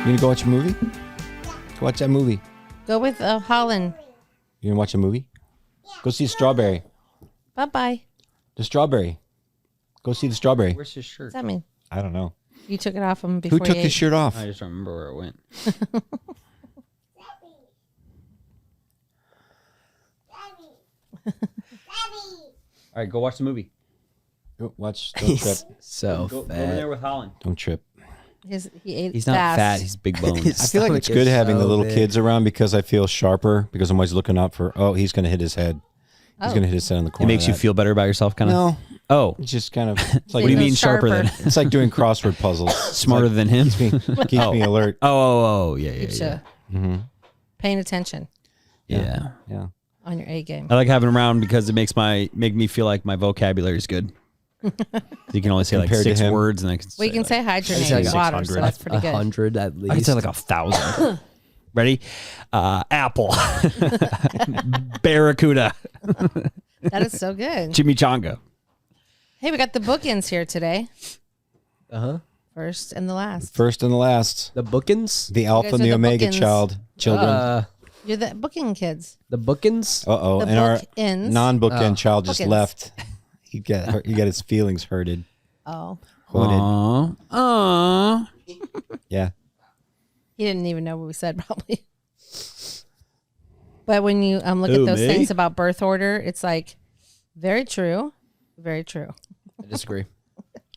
gonna go watch a movie? Go watch that movie. Go with Holland. You gonna watch a movie? Go see Strawberry. Bye-bye. The Strawberry. Go see the Strawberry. Where's his shirt? What's that mean? I don't know. You took it off him before Who took he his ate. shirt off? I just don't remember where it went. All right, go watch the movie. Go watch. Don't trip. So Go over fat. there with Holland. Don't trip. He ate He's not fast. fat. He's big boned. I feel like it's good having the little kids around because I feel sharper because I'm always looking out for, oh, he's going to hit his head. He's going to hit his head on the corner. It makes you feel better about yourself, kind of? No. Oh. It's just kind of, it's like, What do you mean sharper than? It's like doing crossword puzzles. Smarter than him? Keeps me alert. Oh, yeah. Keeps you paying attention Yeah. on your A game. I like having him around because it make me feel like my vocabulary is good. You can only say like Compared to 6 him. words, and I can. We can say hydrating like water, so that's pretty good. 100 at least. I can say like 1,000. Ready? Apple, barracuda, That is so good. chimichanga. Hey, we got the bookends here today. Uh-huh. First and the last. First and the last. The bookends? The alpha guys and are the the omega bookends. children. You're the booking kids. The bookends? Uh-oh. The And our bookends. non-bookend child just Bookends. left. He got his feelings hurted. Oh. Hooded. Aww. Yeah. He didn't even know what we said, probably. But when you look Who, at those me? things about birth order, it's like very true. Very true. I disagree.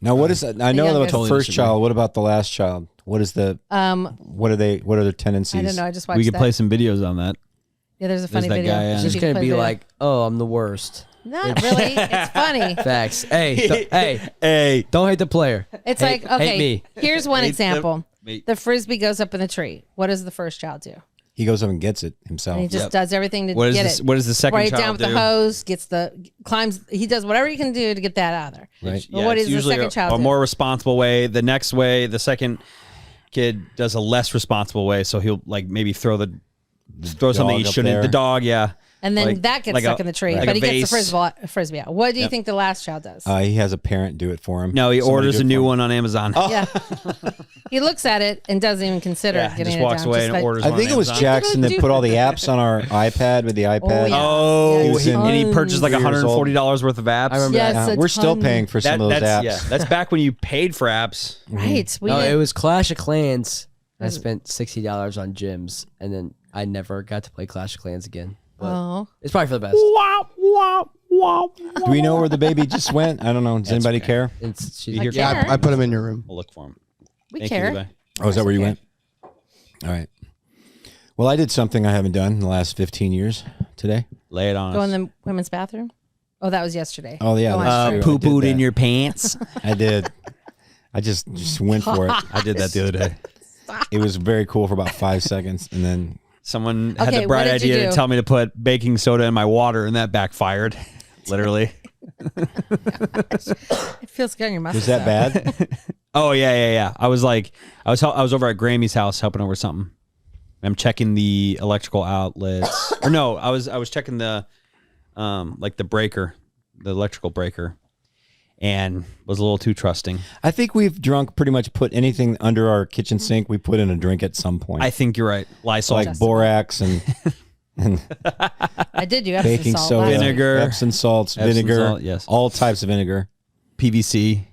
Now, what is that? I know about youngest. the Totally first disagree. child. What about the last child? What is the, what are their tendencies? I don't know. I just watched We could that. play some videos on that. Yeah, there's a funny that video. guy, yeah. You It's should going to play be video. like, oh, I'm the worst. Not really. It's funny. Facts. Hey, Hey. don't hate the player. It's Hate- like, okay, hate me. here's one Hate example. me. The frisbee goes up in the tree. What does the first child do? He goes up and gets it himself. And he just Yep. does everything to What is get this? it. What does the second Right child down with do? the hose, climbs. He does whatever he can do to get that out of there. Right. But what it's is the usually second child a do? more responsible way. The next way, the second kid does a less responsible way. So he'll like maybe throw something he dog up shouldn't. there. The dog, yeah. And then Like- that gets like stuck a- in the tree. like But a he gets vase. the frisbee out. What do you Yep. think the last child does? He has a parent do it for him. No, he Somebody orders do a it new for him. one on Amazon. Yeah. He looks at it and doesn't even consider Yeah, getting just it walks down. away Just and like, orders I one think on it was Amazon. Jackson that put all the apps on our iPad with the iPad. yeah. Oh, He was in- and he purchased like 3 years old. $140 worth of apps. I remember Yes, that. a We're still ton. paying for some of those apps. That's back when you paid for apps. Right. We No, did- it was Clash of Clans. I spent $60 on gyms, and then I never got to play Clash of Clans again. But Oh. it's probably for the best. Do we know where the baby just went? I don't know. Does anybody care? She's You hear care. Cat? I put him in your room. We'll look for him. We Thank care. you, Levi. Oh, is that where you went? All right. Well, I did something I haven't done in the last 15 years today. Lay it on Go us. in the women's bathroom? Oh, that was yesterday. Oh, yeah, Go on. that's true. I did Poo-pooed in that. your pants. I did. I just went for it. I did that the other day. It was very cool for about 5 seconds, and then Someone had Okay, the bright what did you idea to do? tell me to put baking soda in my water, and that backfired. Literally. It feels good on your muscles. was that bad? Oh yeah. I was over at Grammy's house helping over something. I'm checking the electrical outlets. Or no, I was checking the like the breaker, the electrical breaker, and was a little too trusting. I think we've pretty much put anything under our kitchen sink. We put in a drink at some point. I think you're right. Lysol, like borax and I did do Epsom baking salt soda, last week. Vinegar. Epsom salts, Epsom vinegar, salt, yes. all types of vinegar. PVC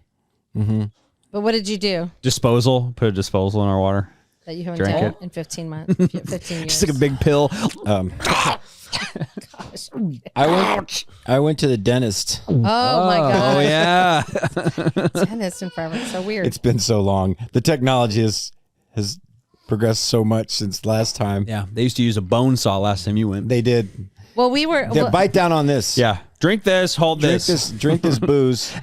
But what did you do disposal. Put a disposal in our water. that you haven't Drink done it. in 15 months? 15 years. Just like a big pill. I went to the dentist. Oh my Oh god. yeah. Dentist in forever. So weird. It's been so long. The technology has progressed so much since last time. Yeah. They used to use a bone saw last time you went. They did. well, we were. Yeah, bite down on this. Yeah. Drink this. Hold Drink this. this. Drink this booze.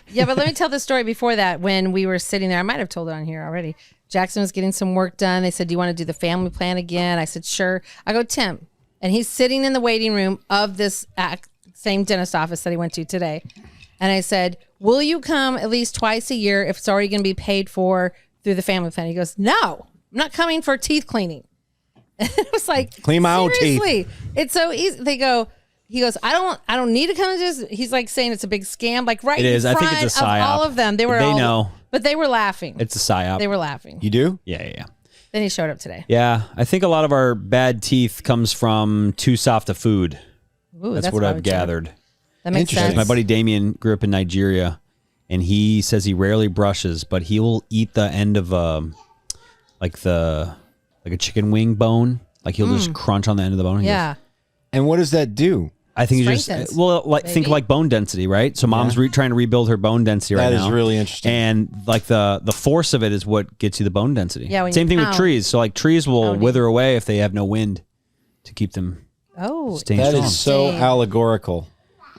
Yeah, but let me tell the story before that. When we were sitting there, I might have told it on here already. Jackson was getting some work done. They said, "Do you want to do the family plan again?" I said, "Sure." I go, "Tim," and he's sitting in the waiting room of this same dentist office that he went to today. And I said, "Will you come at least twice a year if it's already going to be paid for through the family plan?" He goes, "No, I'm not coming for teeth cleaning." And it was like, Clean my own teeth. seriously, it's so easy. He goes, I don't need to come to this. He's like saying it's a big scam. Like right It is. in I think front it's a of psyop. all of them. They They know. but they were laughing. It's a psyop. They were laughing. You do? Yeah. Then he showed up today. Yeah, I think a lot of our bad teeth comes from too soft a food. Ooh, That's what probably I've true. gathered. That makes Interesting. sense. My buddy Damien grew up in Nigeria, and he says he rarely brushes, but he will eat the end of like a chicken wing bone. Like he'll just crunch on the end of the bone. He Yeah. And what does that do? I think it's Strengthens, just think maybe? like bone density, right? So mom's trying to rebuild her bone density right That now. is really interesting. And like the force of it is what gets you the bone density. Yeah, when Same you thing with pound. trees. So like trees will Pounding. wither away if they have no wind to keep them Oh, staying That strong. is so Interesting. allegorical.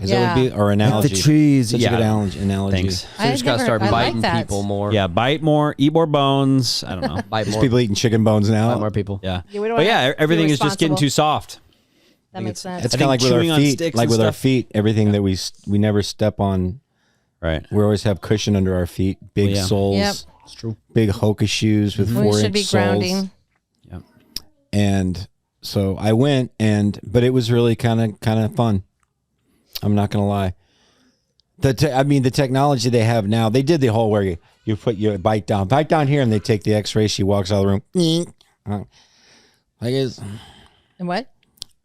Is Yeah. that would be or analogy? the trees. Such Yeah. a good analogy. Thanks. So you just gotta start I like biting that. people more. Yeah, bite more, eat more bones. I don't know. Bite There's more. people eating chicken bones now. Bite more people. Yeah. Yeah, we don't But wanna yeah, be everything is just getting responsible. too soft. That makes sense. It's I kind of like think with chewing our on feet. sticks Like and with our stuff. feet, everything that we never step on. Right. We always have cushion under our feet. Big Well, yeah. soles. Yep. It's true. Big Hoka shoes with We 4-inch should be soles. grounding. Yep. And so I went, but it was really kind of fun. I'm not gonna lie. The technology they have now. They did the whole where you put your bite down here, and they take the X-ray. She walks out of the room. I guess And what?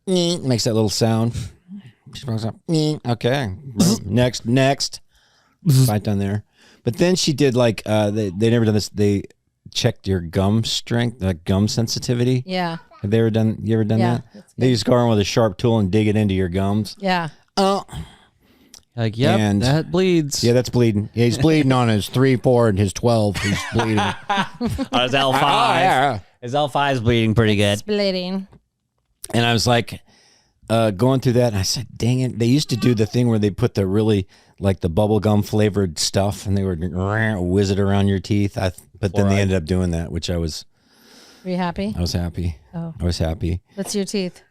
makes that little sound. She walks up. Okay, next, bite down there. But then she did like they never done this. They checked your gum strength, like gum sensitivity. Yeah. Have they ever done? You ever done Yeah, that? that's They just go around with a sharp tool and dig it into your gums. Yeah. Oh, Like, yep, And- that bleeds. yeah, that's bleeding. Yeah, he's bleeding on his 3, 4, and his 12. He's bleeding. His L5. yeah. His L5 is bleeding pretty good. Splitting. And I was like, going through that, and I said, "Dang it!" They used to do the thing where they put the really like the bubble gum flavored stuff, and they would whiz it around your teeth. But then they ended up doing that, which I was Are you happy? happy. Oh. I was happy. What's your teeth?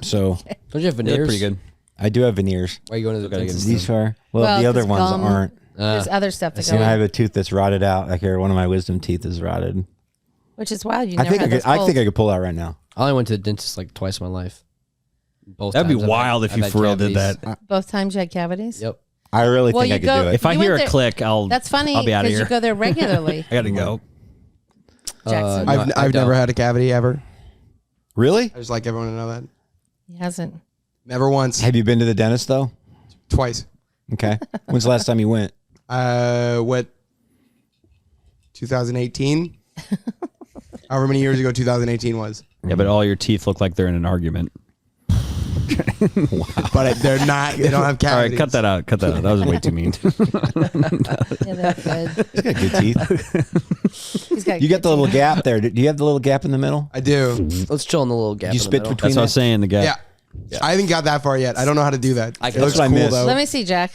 So Don't you have They're veneers? pretty good. I do have veneers. Why are you going to the Gotta get dentist? These are the 'cause other ones gum- aren't. There's other stuff that See, I go have in, a tooth that's rotted out. Like here, one of my wisdom teeth is rotted. which is wild. You I never think had those I think I pulled. could pull out right now. I only went to the dentist like twice in my life. Both That'd be times I've had- wild if I've you had for real did cavities. that. Both times you had cavities? Yep. I really Well, think I you could go- do it. If I You hear went a there- click, That's funny I'll be out of because you here. go there regularly. I gotta go. Jackson. No, I've I never don't. had a cavity ever. Really? I just like everyone to know that. He hasn't. Never once. Have you been to the dentist though? Twice. Okay. When's the last time you went? What? 2018. However many years ago 2018 was, Yeah, but all your teeth look like they're in an argument. but they're not. They don't have All right, cavities. cut that out. Cut that out. That was way too mean. Yeah, they're good. He's got good teeth. He's got You got good the little teeth. gap there. Do you have the little gap in the middle? I do. Let's chill in the little gap. You in the spit middle. between That's what I was saying. The gap. Yeah. I haven't got that far yet. I don't know how to do that. I It can- looks That's what I cool miss. though. Let me see, Jack.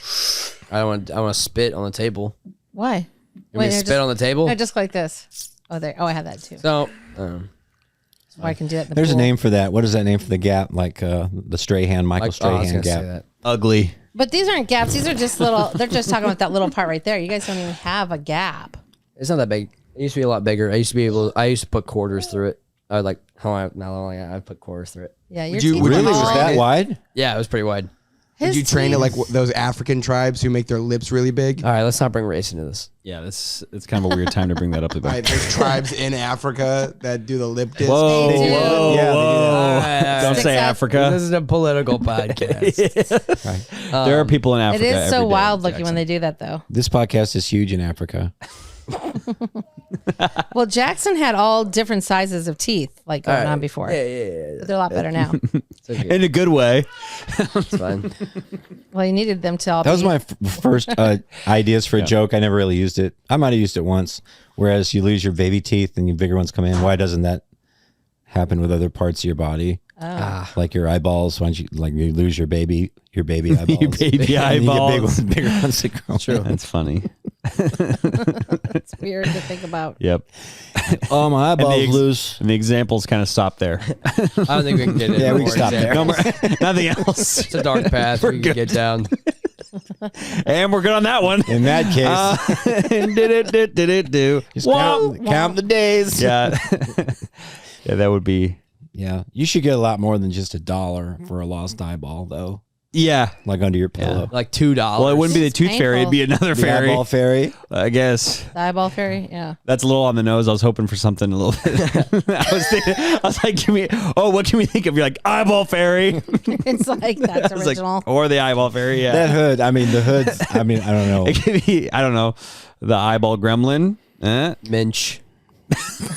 I want to spit on the table. Why? You want me to no, spit on the table? No, just like this. Oh, there. Oh, I have that too. So, So I can do that in the There's a pool. name for that. What is that name for the gap? Like the Strahan, Michael I was Strahan gonna say gap. that. Ugly. But these aren't gaps. These are just little. They're just talking about that little part right there. You guys don't even have a gap. It's not that big. It used to be a lot bigger. I used to put quarters through it. I like how I put quarters through it. Yeah, your you- teeth would are you Really? Was all- that wide? Yeah, it was pretty wide. Did His you train it teeth- like those African tribes who make their lips really big? All right, let's not bring race into this. Yeah, it's kind of a weird time to bring that up. Right, there's tribes in Africa that do the lip disc. Whoa, They do. whoa, Yeah, they do whoa! that. Don't Sticks say out. Africa. This is a political podcast. There are people in It Africa. is so every day, wild looking Jackson. when they do that, though. This podcast is huge in Africa. Well, Jackson had all different sizes of teeth like going on before. Yeah. But they're a lot better now. It's okay. in a good way. It's fine. Well, he needed them to all That was be- my first ideas for a joke. I never really used it. I might have used it once. Whereas you lose your baby teeth and your bigger ones come in. Why doesn't that happen with other parts of your body? Like your eyeballs. Why don't you you lose your baby eyeballs? Your baby And you eyeballs. get bigger ones that grow. True. That's funny. It's weird to think about. Yep. Oh, my And the eyeballs ex- loose. And the examples kind of stop there. I don't think we can get into Yeah, we can more stop there. No examples. more, nothing else. It's a dark path we can get down. And we're good on that one. In that case, Do. just count the days. Yeah. Yeah, that would be. Yeah, you should get a lot more than just $1 for a lost eyeball, though. Yeah. like under your pillow. Like $2. Well, it wouldn't be the It's tooth fairy. It'd be another The fairy. eyeball fairy. I guess. The eyeball fairy. Yeah. That's a little on the nose. I was hoping for something a little bit. I was like, what can we think of? You're like, eyeball fairy. It's like that's I was like, original. or the eyeball fairy. Yeah. That hood. I mean, the hoods. I mean, I don't know. It could be, I don't know, the eyeball gremlin. Minch.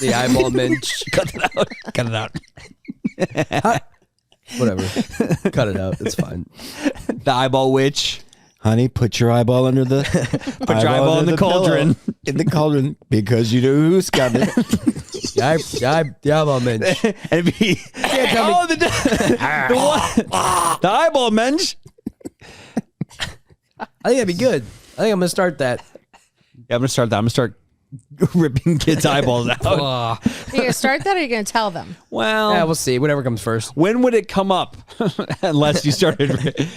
The eyeball minch. Cut it out. Cut it out. Whatever. Cut it out. It's fine. The eyeball witch. Honey, put your eyeball under the. Put your eyeball in the cauldron. pillow. In the cauldron, because you know who's coming. The eyeball minch. And it'd be, the eyeball mensch. I think that'd be good. I think I'm gonna start that. Yeah, I'm going to start that. I'm going to start ripping kids' eyeballs out. Are you gonna start that, or are you gonna tell them? Well, Yeah, we'll see. Whatever comes first. when would it come up? Unless you started.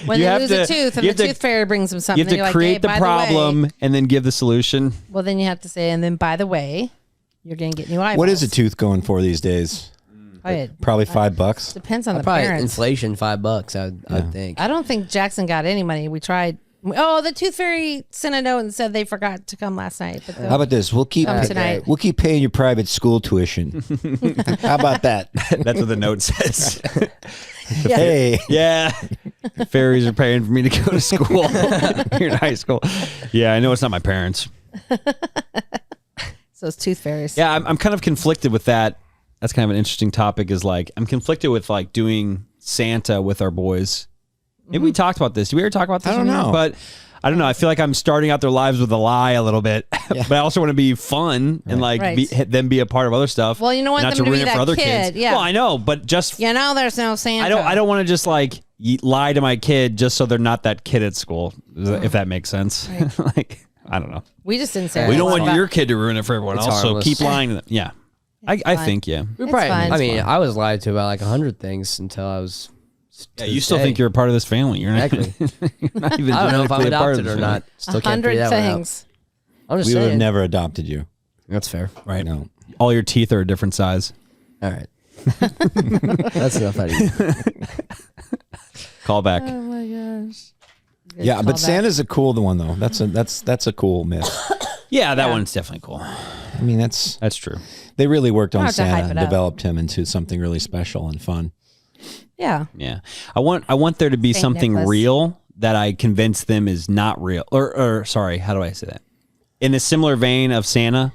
When you they have lose to, a tooth and you the have to- tooth fairy brings them something, You have to you're like, create hey, the by problem way, and then give the solution. well, then you have to say, and then by the way, you're gonna get new eyeballs. What is a tooth going for these days? Probably $5. Depends on the Probably parents. inflation, $5. I'd think. I don't think Jackson got any money. We tried. Oh, the tooth fairy sent a note and said they forgot to come last night. But How about this? We'll keep tonight. we'll keep paying your private school tuition. How about that? That's what the note says. Hey, Yeah. Fairies are paying for me to go to school here in high school. Yeah, I know it's not my parents. So it's tooth fairies. Yeah, I'm kind of conflicted with that. That's kind of an interesting topic is like, I'm conflicted with like doing Santa with our boys. Maybe we talked about this. Did we ever talk about this? I don't know. But I don't know. I feel like I'm starting out their lives with a lie a little bit, but I also want to be fun and like Right. them be a part of other stuff. Well, you don't want not them to ruin be it for that other kid, kids. yeah. Well, I know, but just You know, there's no Santa. I don't want to just like lie to my kid just so they're not that kid at school. If that makes sense. Like I don't know. We just didn't say. We it. don't It's want about- your kid to ruin it for everyone It's else. So harmless. keep lying to them. Yeah, I fun. think yeah. We It's probably, fine. I mean, I was lied to about like 100 things until I was. Yeah, you still think you're a part of this family. You're not, Exactly. you're not even I don't know if I'm genetically a part of adopted this or family. not. Still can't 100 figure that one out. things. I'm just we would have saying. never adopted you. That's fair. Right? No. All your teeth are a different size. All right. That's enough out of you. Call back. Oh my gosh. Good Yeah, but callback. Santa's a cool one though. That's a cool myth. Yeah, that Yeah. one's definitely cool. I mean, that's true. they really worked on have to hype Santa it and up. developed him into something really special and fun. Yeah. Yeah, I want there to be Saint something Nicholas. real that I convince them is not real. Or sorry, how do I say that? In a similar vein of Santa,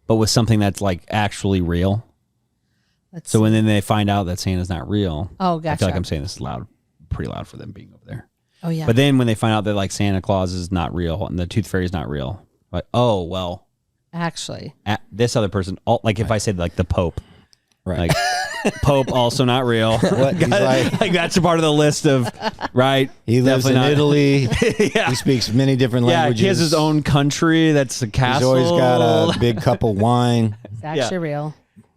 but with something that's like actually real. Let's So when then they find out that Santa's not real, Oh, I feel like gotcha. I'm saying this loud, pretty loud for them being over there. Oh yeah. But then when they find out that like Santa Claus is not real and the Tooth Fairy is not real, like oh well, Actually. this other person, like if I said like the Pope, Right. like Pope also not real. What? He's like that's a part of the list of right. he lives in Definitely not- Italy. Yeah. He speaks many different Yeah, languages. he has his own country. That's a He's castle. always got a big cup of wine. It's actually real.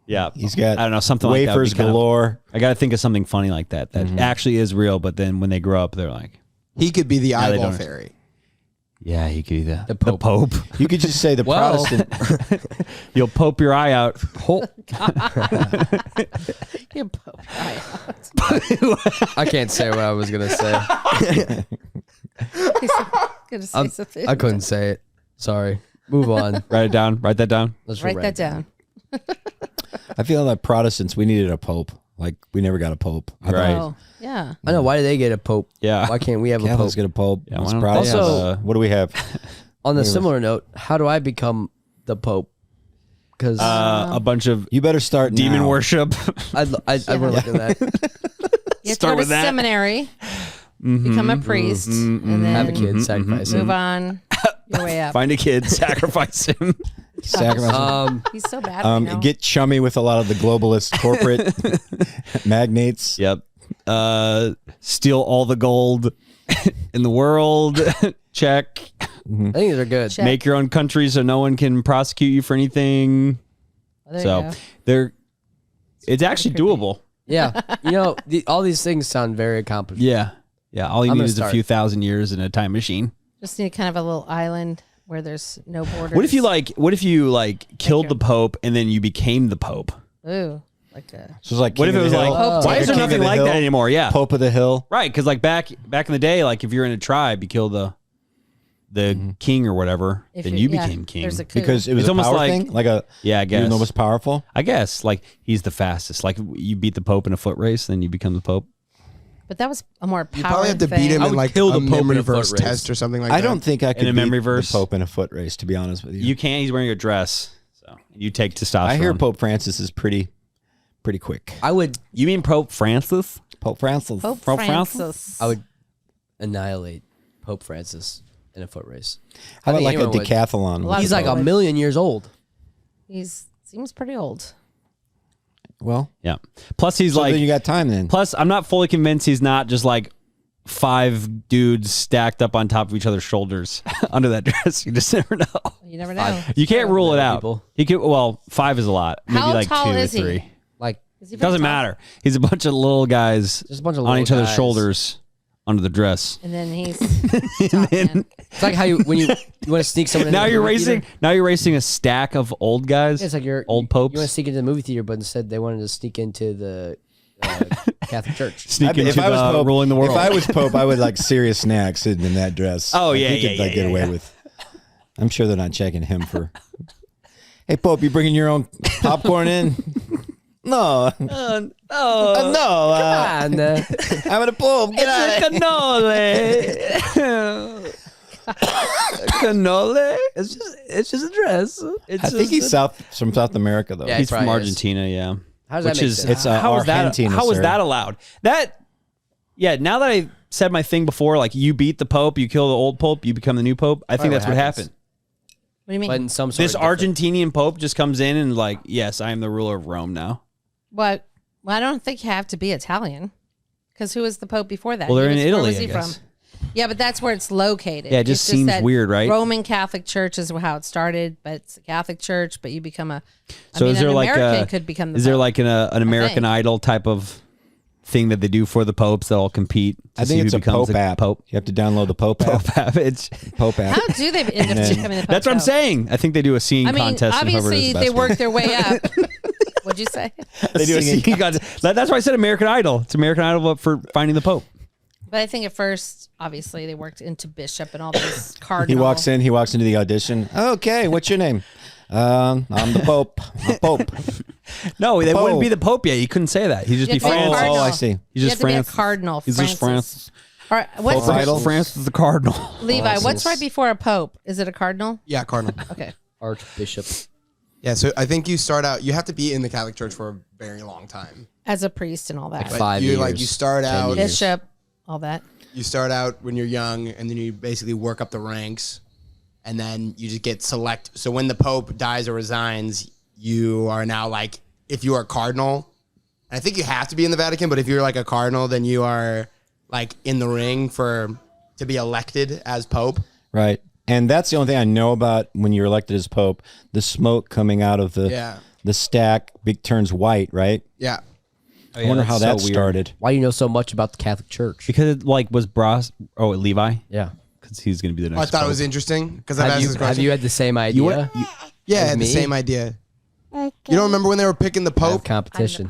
Yeah, He's got I don't know something like that. would be wafers kind of- galore. I got to think of something funny like that actually is real. But then when they grow up, they're like, He could be the they eyeball don't. fairy. yeah, he could be the Pope. Pope. You could just say the Well- Protestant. You'll pope your eye out. You poke right out. I can't say what I was gonna say. He's gonna say something. I couldn't say it. Sorry. Move on. Write it down. Write that down. Let's Write that down. I feel like Protestants, we needed a pope. Like we never got a pope. I thought Right. Oh, yeah. I know. Why do they get a pope? Yeah. Why can't we have a pope? Catholics get a pope. Yeah, Us why don't they Protestants- have what do we have? On the similar note, how do I become the pope? Because A bunch of You better start demon now. worship. I want to look at that. You have Start to go with to that. seminary, become a priest, and Have a then kid, sacrifice move him. on your way up. Find a kid, sacrifice him. Sacrifice. He's so bad. you know? Get chummy with a lot of the globalist corporate magnates. Yep. Steal all the gold in the world. Check. I think these are good. Check. Make your own country so no one can prosecute you for anything. Well, there So you go. it's actually doable. Yeah. You know, all these things sound very accomplished. Yeah. Yeah. All you I'm need gonna is a start. few thousand years in a time machine. Just need kind of a little island where there's no borders. What if you killed the Pope and then you became the Pope? Ooh. like a. So it's like What if King it of was the like, Hill? why is there King of nothing the like Hill, that anymore? Yeah. Pope of the Hill. Right, because like back in the day, like if you're in a tribe, you kill the king or whatever, If then you- you yeah, became king. there's a coup. Because it was It's a almost power like- thing? Like a Yeah, I you're guess. the most powerful? I guess like he's the fastest. Like you beat the Pope in a foot race, then you become the Pope. But that was a more power You probably have to thing. beat him I in would like kill a the Pope in memory a foot verse race. test or something like that. I don't think I could a beat memory verse? the Pope in a foot race, to be honest with you. You can't. He's wearing a dress, so you take testosterone. I hear Pope Francis is pretty quick. I would You mean Pope Francis? Pope Francis. Pope Pope Francis. I would annihilate Pope Francis in a foot race. How I about think like a anyone would. decathlon? lot He's of like people a would. million years old. Seems pretty old. Well, Yeah. Plus he's so like. then you got time then. Plus, I'm not fully convinced he's not just like 5 dudes stacked up on top of each other's shoulders under that dress. You just never know. You never know. You can't rule it out. people. He could. Well, 5 is a lot. Maybe How like tall 2 or is he? 3. Like Is he very Doesn't tall? matter. He's a bunch of little guys just a bunch of on little each other's guys. shoulders under the dress. And then he's top man. It's like how you want to sneak someone. Now into the you're movie racing. theater. Now you're racing a stack of old guys. It's like you're old popes. You want to sneak into the movie theater, but instead they wanted to sneak into the Catholic Church. Sneak into the ruling the world. If I was Pope, I would like serious snacks sitting in that dress. Oh, Like, yeah, he could yeah, like yeah, get yeah, away yeah. with. I'm sure they're not checking him for. Hey Pope, you bringing your own popcorn in? No, no. And, I'm at a Pope. Get out of here. Cannoli. Cannoli. It's just a dress. I think he's from South America though. Yeah, He's from probably is. Argentina. Yeah. How does that Which make is sense? It's how is that? Argentina, How is sir. that allowed? That. Yeah. Now that I said my thing before, like you beat the Pope, you kill the old Pope, you become the new Pope. I think Probably that's what happens. happened. What do you mean? But in some sort This of different- Argentinian Pope just comes in and like, yes, I am the ruler of Rome now. What? Well, I don't think you have to be Italian. Because who was the Pope before that? Well, they're He in was- where Italy, was he I guess. from? Yeah, but that's where it's located. Yeah, it just seems that weird, right? Roman Catholic Church is how it started, but it's a Catholic Church, but you become a. So is there an like American a, could become the is there Pope. like an American think. Idol type of thing that they do for the popes that all compete? To I think see it's who a becomes Pope the app. Pope. You have to download the Pope app. Pope app. It's, Pope app. How do they end up then- becoming the Pope? that's what I'm though? saying. I think they do a singing I mean, contest. And whoever obviously is the they best work one. their way up. What'd you say? They do a singing contest. That's why I said American Idol. It's American Idol but for finding the Pope. But I think at first, obviously, they worked into bishop and all these cardinal. He walks into the audition. Okay, what's your name? I'm the Pope. I'm Pope. No, they Pope. wouldn't be the Pope yet. He couldn't say that. He'd just You be have to be a Francis. cardinal. I see. He's You just have to be a Francis. cardinal. He's just Francis. All right, what's Pope idol? Francis the Cardinal. Levi? What's right before a pope? Is it a cardinal? Yeah, cardinal. Okay. Archbishop. Yeah, so I think you start out. You have to be in the Catholic Church for a very long time. As a priest and all that. Like 5 you years. like you start 10 out. years. Bishop, all that. You start out when you're young, and then you basically work up the ranks, and then you just get select. So when the Pope dies or resigns, you are now like, if you are a cardinal, and I think you have to be in the Vatican, but if you're like a cardinal, then you are like in the ring to be elected as Pope. Right. And that's the only thing I know about when you're elected as Pope. The smoke coming out of the stack turns white, right? Yeah. I wonder how that started. Why do you know so much about the Catholic Church? Because it like was Levi. Yeah. Because he's going to be the I next thought Pope. it was interesting because I've Have asked you, this have question. you had the same idea? Yeah, I as had the me? same idea. You don't remember when they were picking the I have Pope? competition.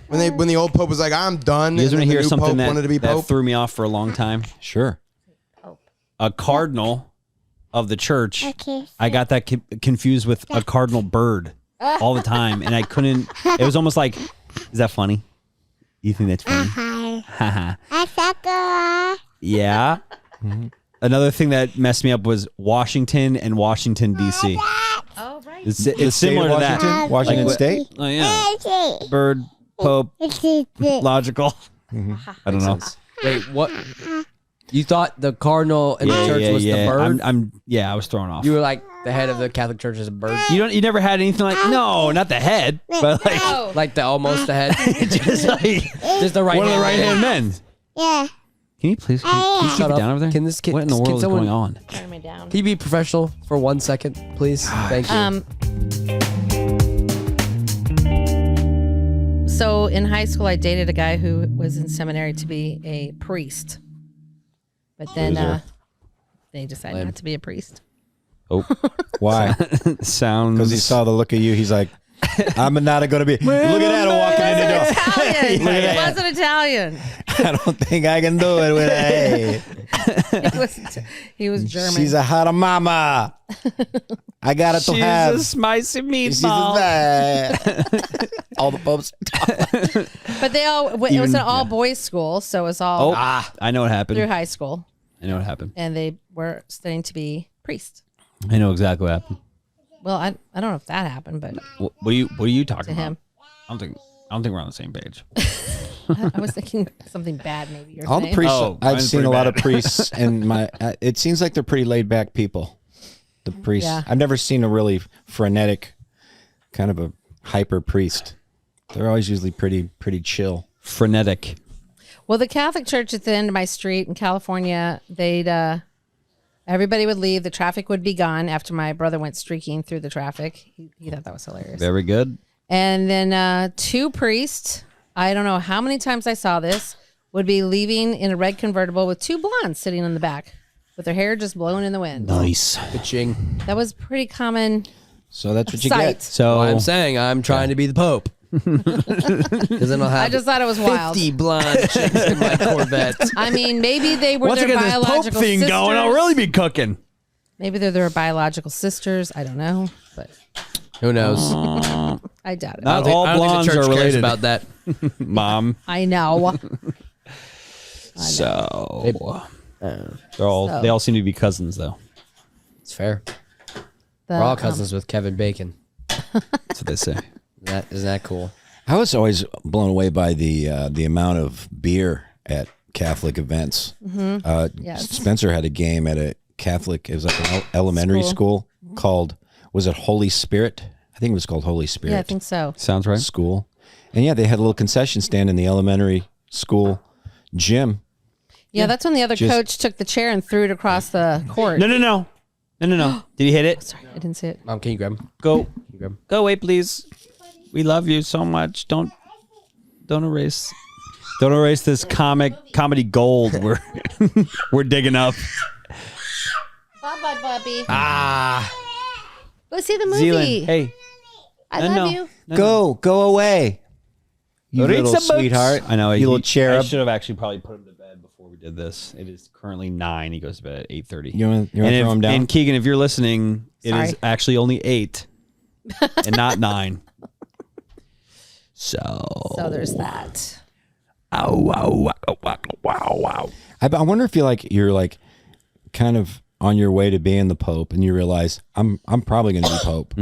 When the old Pope was like, I'm done. You guys and want to then the hear new something Pope wanted to be that Pope? threw me off for a long time? Sure. A cardinal of the church. I got that confused with a cardinal bird all the time, and I couldn't. It was almost like, is that funny? You think that's funny? Yeah. Another thing that messed me up was Washington and Washington D.C. Oh, right. It's The state similar of to that. Washington? Washington Like, State? Oh yeah. Bird, Pope, logical. I don't know. Wait, what? You thought the cardinal in the church was the bird? I was thrown off. You were like the head of the Catholic Church is a bird? You never had anything like not the head, but like Oh, Like the almost the head? just like Just the right one of the right hand. hand men. Yeah. Can you please keep Shut it up. down over there? Can this kid- what in the can world is someone- going on? turn me down. Can you be professional for 1 second, please? Thank you. So in high school, I dated a guy who was in seminary to be a priest, but then they decided Lame. not to be a priest. Oh, Why? sounds Because he saw the look of you. He's like, I'm not going to be. Look at that walking in the door. Italian. Look at It that. wasn't Italian. I don't think I can do it with a. He was German. She's a hot mama. I got it to have. spicy She's a all the popes. But they all. It was an all boys school, so it was all I know what happened. through high school, I know what happened. and they were studying to be priests. I know exactly what happened. Well, I don't know if that happened, but What are you talking to about? him, I don't think we're on the same page. I was thinking something bad. Maybe you're All the saying. priests. Oh, I've mine's seen a pretty lot of bad. priests, and my. It seems like they're pretty laid back people. The priests. Yeah. I've never seen a really frenetic, kind of a hyper priest. They're always usually pretty chill. Frenetic. Well, the Catholic church at the end of my street in California, they'd everybody would leave. The traffic would be gone after my brother went streaking through the traffic. He thought that was hilarious. Very good. And then two priests, I don't know how many times I saw this, would be leaving in a red convertible with two blondes sitting in the back with their hair just blowing in the wind. Nice. Ka-ching. That was pretty common So that's what you sight. get. So I'm saying I'm trying to be the Pope. Because then I'll have I just thought it was wild. 50 blonde chicks in my Corvette. I mean, maybe they were once I their get this Pope biological thing sisters. going, I'll really be cooking. Maybe they're their biological sisters. I don't know, but Who knows? I doubt it. Not all I don't think blondes the church are cares related. about that. Mom. I know. So they all seem to be cousins though. It's fair. The, We're all cousins with Kevin Bacon. That's what they say. Isn't that cool? I was always blown away by the amount of beer at Catholic events. Yes. Spencer had a game at a Catholic. It was like an elementary school called. Was it Holy Spirit? I think it was called Holy Spirit. Yeah, I think so. Sounds right. School, and yeah, they had a little concession stand in the elementary school gym. Yeah, that's when the other Just- coach took the chair and threw it across the court. No. Did he hit it? Sorry, I didn't see it. Mom, can you grab him? Go. Can you grab him? Go away, please. We love you so much. Don't erase. Don't erase this comedy gold we're digging up. Bye, bye, Bubby. Go see the movie. Zealand. Hey. I love you. Go away, you Read little some books. sweetheart. I know. you little I cherub. should have actually probably put him to bed before we did this. It is currently 9. He goes to bed at 8:30. You want to throw him down? And Keegan, if you're listening, it is Sorry. actually only 8 and not 9. So there's that. wow. I wonder if you're like kind of on your way to being the Pope, and you realize I'm probably going to be Pope.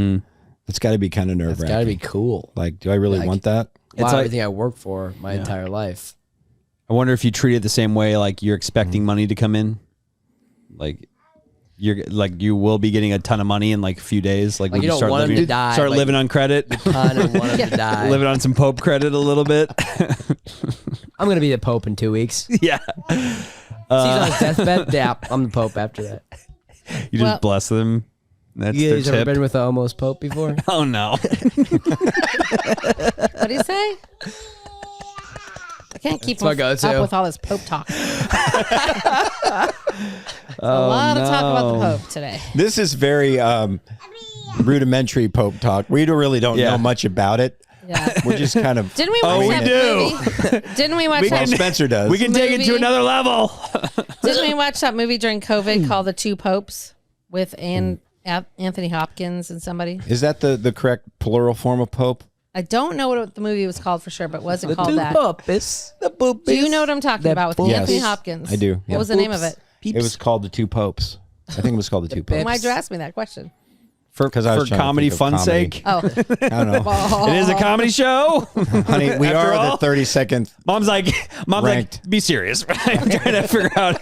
It's got to be kind of nerve It's got to wracking. be cool. Like, do I really want that? Wow, like- everything I worked for my entire life. I wonder if you treat it the same way, like you're expecting money to come in, like you will be getting a ton of money in like a few days. Like when you don't want him to die, start but living on credit, Kind of want him to die. living on some Pope credit a little bit. I'm going to be the Pope in 2 weeks. Yeah, He's on his deathbed. Yeah, I'm the Pope after that. you just Well- bless them. That's You their guys ever tip. been with an almost Pope before? Oh no. What do you say? I can't keep That's my up go-to. with all this Pope talk. A lot of talk about the Pope today. This is very rudimentary Pope talk. We really don't Yeah. know much about it. Yeah. We're just kind of. Didn't we watch we that do. movie? Didn't we watch Well, that? Spencer does. We can take it to Movie. another level. Didn't we watch that movie during COVID called The Two Popes with Anthony Hopkins and somebody? Is that the correct plural form of Pope? I don't know what the movie was called for sure, but was it called that? Popes. The Popes. Do you know what I'm talking The about with Popes. Anthony Yes, Hopkins? I do, What yeah. was the name of it? It was called The Two Popes. I think it was called The Two Popes. Why'd you ask me that question? For 'Cause I was trying to comedy think of fun comedy. sake. Oh, I don't know. It is a comedy show. Honey, we After are all? the 32nd. Mom's like, Ranked. be serious. I'm trying to figure out.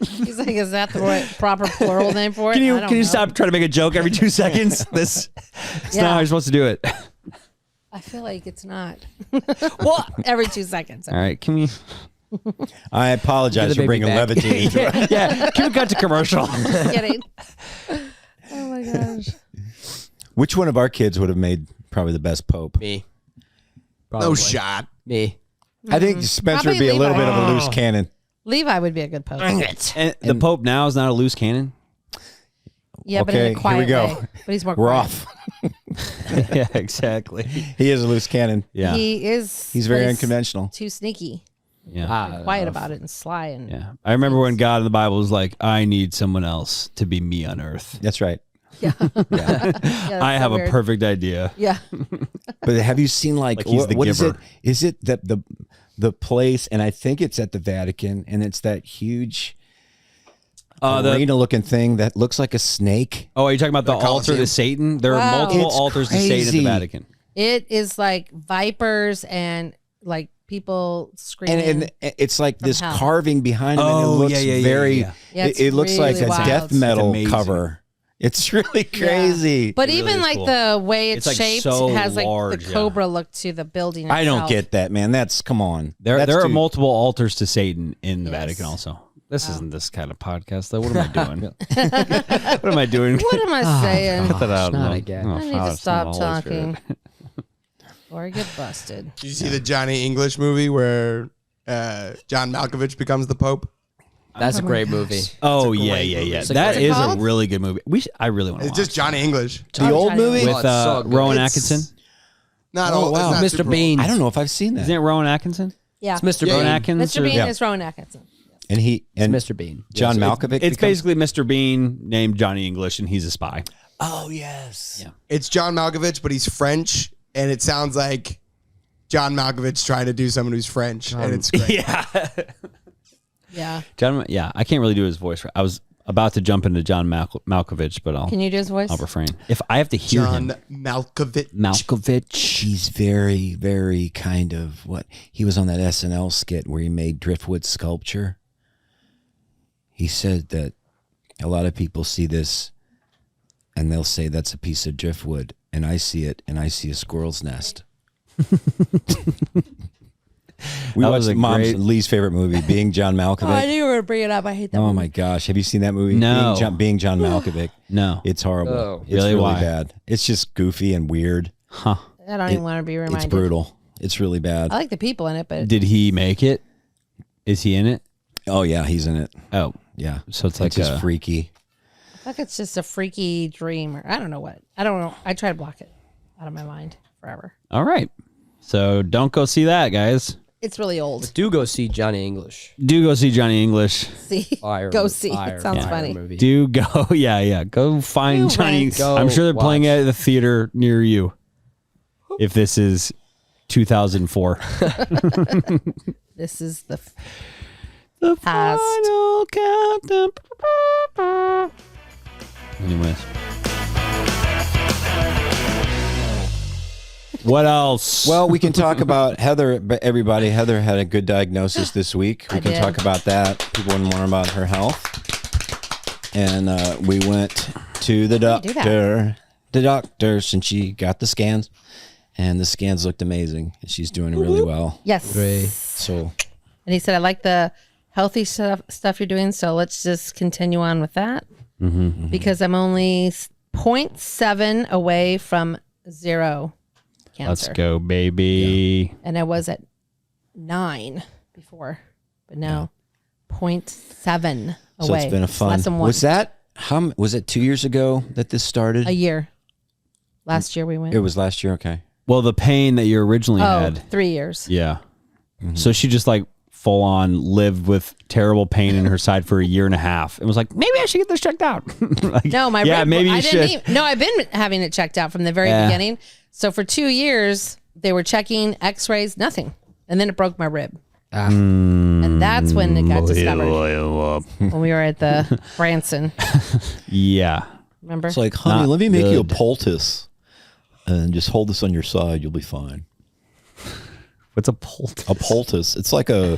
he's like, is that the right, proper plural name for it? Can I you don't can you know. stop trying to make a joke every 2 seconds? That's not Yeah. how you're supposed to do it. I feel like it's not. Well, Every 2 seconds. all right. Can we? I apologize for baby bringing back. levity into it. Yeah. Can we cut to commercial? Kidding. Oh my gosh. Which one of our kids would have made probably the best Pope? Me. No Probably. shot. Me. I think Spencer would Probably be a little Levi. bit of a loose cannon. Levi would be a good Pope. And the Pope now is not a loose cannon. Yeah, but in Okay, a here quiet we go. way. But he's more We're quiet. off. Yeah, exactly. He is a loose cannon. Yeah. He's very unconventional. Too sneaky. Yeah. Quiet about it and sly. And Yeah. I remember when God in the Bible was like, I need someone else to be me on earth. That's right. Yeah, I have a perfect idea. Yeah. But have you seen Like he's the what is it? giver. Is it the place? And I think it's at the Vatican, and it's that huge arena looking thing that looks like a snake. Oh, are you talking about the altar Colosseum? to Satan? There are Wow. multiple It's altars to Satan at the crazy. Vatican. It is like vipers and like people screaming. And it's like this hell. carving behind him, and it Oh, looks yeah, yeah, yeah, very. yeah. Yeah, it's it looks like really a wild. death metal amazing. cover. It's really crazy. But It really even is like cool. the way it's, It's, like, shaped so has like large, the yeah. cobra look to the building. I don't itself. get that, man. That's come on. There That's are too- multiple altars to Satan in the Yes. Vatican also. This isn't this kind of podcast, though. What am I doing? What am I doing? What am I saying? Cut that out. not No. again. Oh, I need Father, to Son, stop and Holy Spirit. talking. Or I get busted. Did you see the Johnny English movie where John Malkovich becomes the Pope? That's a great movie. Oh, It's a yeah, great yeah, movie. yeah. It's a That great is a movie. really good movie. I really want to It's watch just Johnny English. The old movie. with Oh, it's so good. Rowan It's- Atkinson. Not Oh, old. wow. It's not Mr. super Bean. I don't know if I've seen that. Isn't it Rowan Atkinson? Yeah. It's Mr. Yeah, Rowan yeah. Atkins? Mr. Bean Yeah. is Rowan Atkinson. And It's Mr. Bean. John Yes, Malkovich. It's becomes- basically Mr. Bean named Johnny English, and he's a spy. Oh yes. Yeah. It's John Malkovich, but he's French, and it sounds like John Malkovich trying to do someone who's French, and it's great. Yeah. Yeah. John. Yeah, I can't really do his voice. I was about to jump into John Malkovich, but Can you do his voice? I'll refrain. If I have to hear John him, Malkovich. Malkovich. He's very, very kind of what he was on that SNL skit where he made driftwood sculpture. He said that a lot of people see this and they'll say that's a piece of driftwood, and I see it and I see a squirrel's nest. We That watched was a Mom's great- Lee's favorite movie, Being John Oh, I Malkovich. knew you were going to bring it up. I hate that Oh movie. my gosh, have you seen that movie? No. Being John Malkovich. No. It's horrible. Oh. It's Really? really Why? bad. It's just goofy and weird. Huh. I don't even want to be reminded. It's brutal. It's really bad. I like the people in it, but Did he make it? Is he in it? Oh yeah, he's in it. Oh, Yeah. so it's like just a, freaky. I feel like it's just a freaky dream, or I don't know what. I don't know. I try to block it out of my mind forever. all right. So don't go see that, guys. It's really old. Do go see Johnny English. Do go see Johnny English. See, Fire go movie. see. Fire, It sounds fire funny. Movie. Do go. Yeah. Go find Do Johnny. rent. Go I'm sure they're playing watch. it at the theater near you. If this is 2004. This is the The Past. final countdown. Anyways. What else? Well, we can talk about Heather. But everybody, Heather had a good diagnosis this week. We I can did. talk about that. People want to learn about her health. And we went to the How do you do that? doctor. The doctor, since she got the scans, and the scans looked amazing. She's doing really well. yes. Great. So And he said, "I like the healthy stuff you're doing. So let's just continue on with that because I'm only 0.7 away from zero cancer. Let's go, baby. And I was at 9 before, but now 0.7 away. So it's been a It's fun. Less than one. Was that was it 2 years ago that this started? A year. Last year we went. It was last year. Okay. Well, the pain that you originally Oh, had. 3 years. Yeah. So she just like full on lived with terrible pain in her side for a year and a half and was like, maybe I should get this checked out. Like, No, my yeah, rib. maybe you I should. didn't. No, I've been having it checked out from the very Yeah. beginning. So for 2 years, they were checking X-rays, nothing, and then it broke my rib, and that's when it got discovered when we were at the Branson. Yeah. Remember? It's like, honey, Not let me make you a good. poultice, and just hold this on your side. You'll be fine. What's a poultice? A poultice. It's like a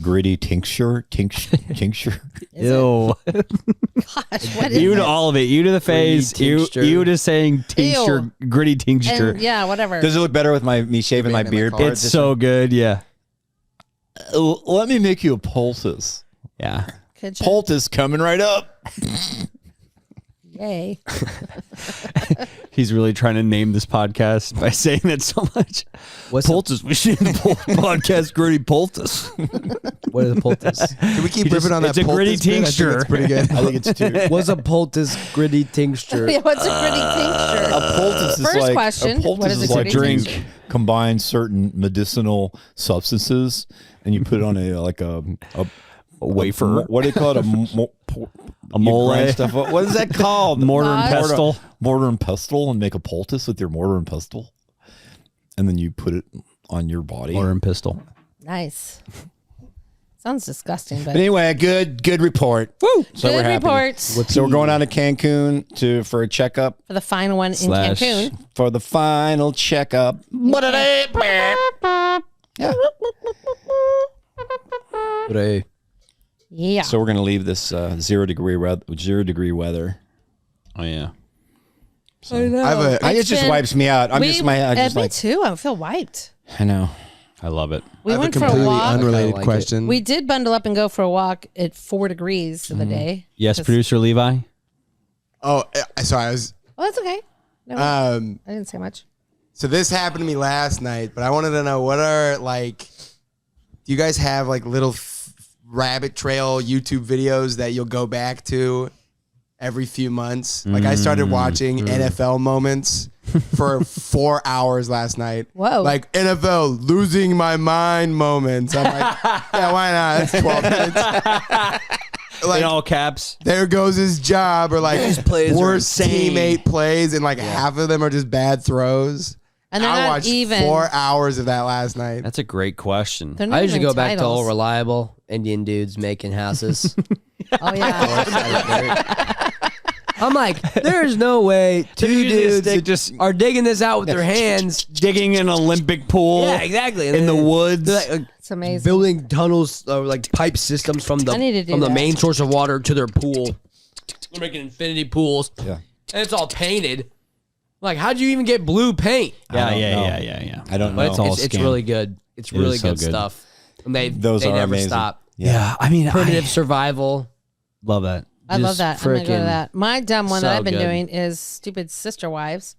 gritty tincture. Ew. Gosh, what is You to it? all of it. You to the face. You tincture. to saying tincture, gritty tincture. And yeah, whatever. Does it look better with me shaving my Being in the beard car. part? It's so good. Yeah. Let me make you a poultice. Yeah. Could you? Poultice coming right up. Yay. He's really trying to name this podcast by saying that so much. What's Poultice? We should name the podcast Gritty Poultice. What are the poultice? Can we keep ripping on that? it's a gritty poultice bit? I think tincture. it's pretty good. I think it's two. What's a poultice gritty tincture? Yeah, what's a gritty tincture? A poultice is First like question, a poultice what is is a like gritty drink tincture? combine certain medicinal substances and you put it on a wafer. What do you call it? A mole. Stuff. What is that called? Mortar and Gauze? pestle. Mortar and pestle, and make a poultice with your mortar and pestle, and then you put it on your body. Mortar and pistol. Nice. Sounds disgusting, but But anyway, a good report. Woo! So good we're happy. reports So we're going down to Cancun for a checkup for the final one in Slash- Cancun. for the final checkup. Yeah. Yeah. So we're gonna leave this 0 degree weather. Oh yeah. I know. I have a- It just wipes me out. I'm me just me like too. I feel wiped. I know. I love it. We I have a went for a completely walk. unrelated like question. We did bundle up and go for a walk at 4 degrees of the day. Yes, 'Cause- producer Levi. Oh, sorry. I was. Oh, that's okay. No, I didn't say much. So this happened to me last night, but I wanted to know what are like. Do you guys have like little rabbit trail YouTube videos that you'll go back to every few months? Like I started watching NFL moments for 4 hours last night. Whoa. Like NFL losing my mind moments. I'm like, yeah, why not? That's 12 minutes. Like, In all caps. there goes his job, or like plays are worst insane. teammate plays, and like half of them are just bad throws. And they're I not watched even 4 hours of that last night. That's a great question. They're not I usually even go back to titles. all reliable Indian dudes making houses. Oh yeah. I'm like, there's no way two usually a dudes stick just- are digging this out with their hands. Digging an Olympic pool. Yeah, exactly. And In the then woods. they're like, It's amazing. building tunnels, like pipe systems from I need to do the that. main source of water to their pool. They're making infinity pools. Yeah. And it's all painted. Like, how'd you even get blue paint? Yeah, don't know. yeah. I don't But know. it's really good. It's really is so good good. stuff. And they Those they are never amazing. stop. Yeah, I mean, Primitive survival. love that. I love Just that. I'm gonna go to frickin' that. My dumb one that so I've been good. doing is stupid Sister Wives,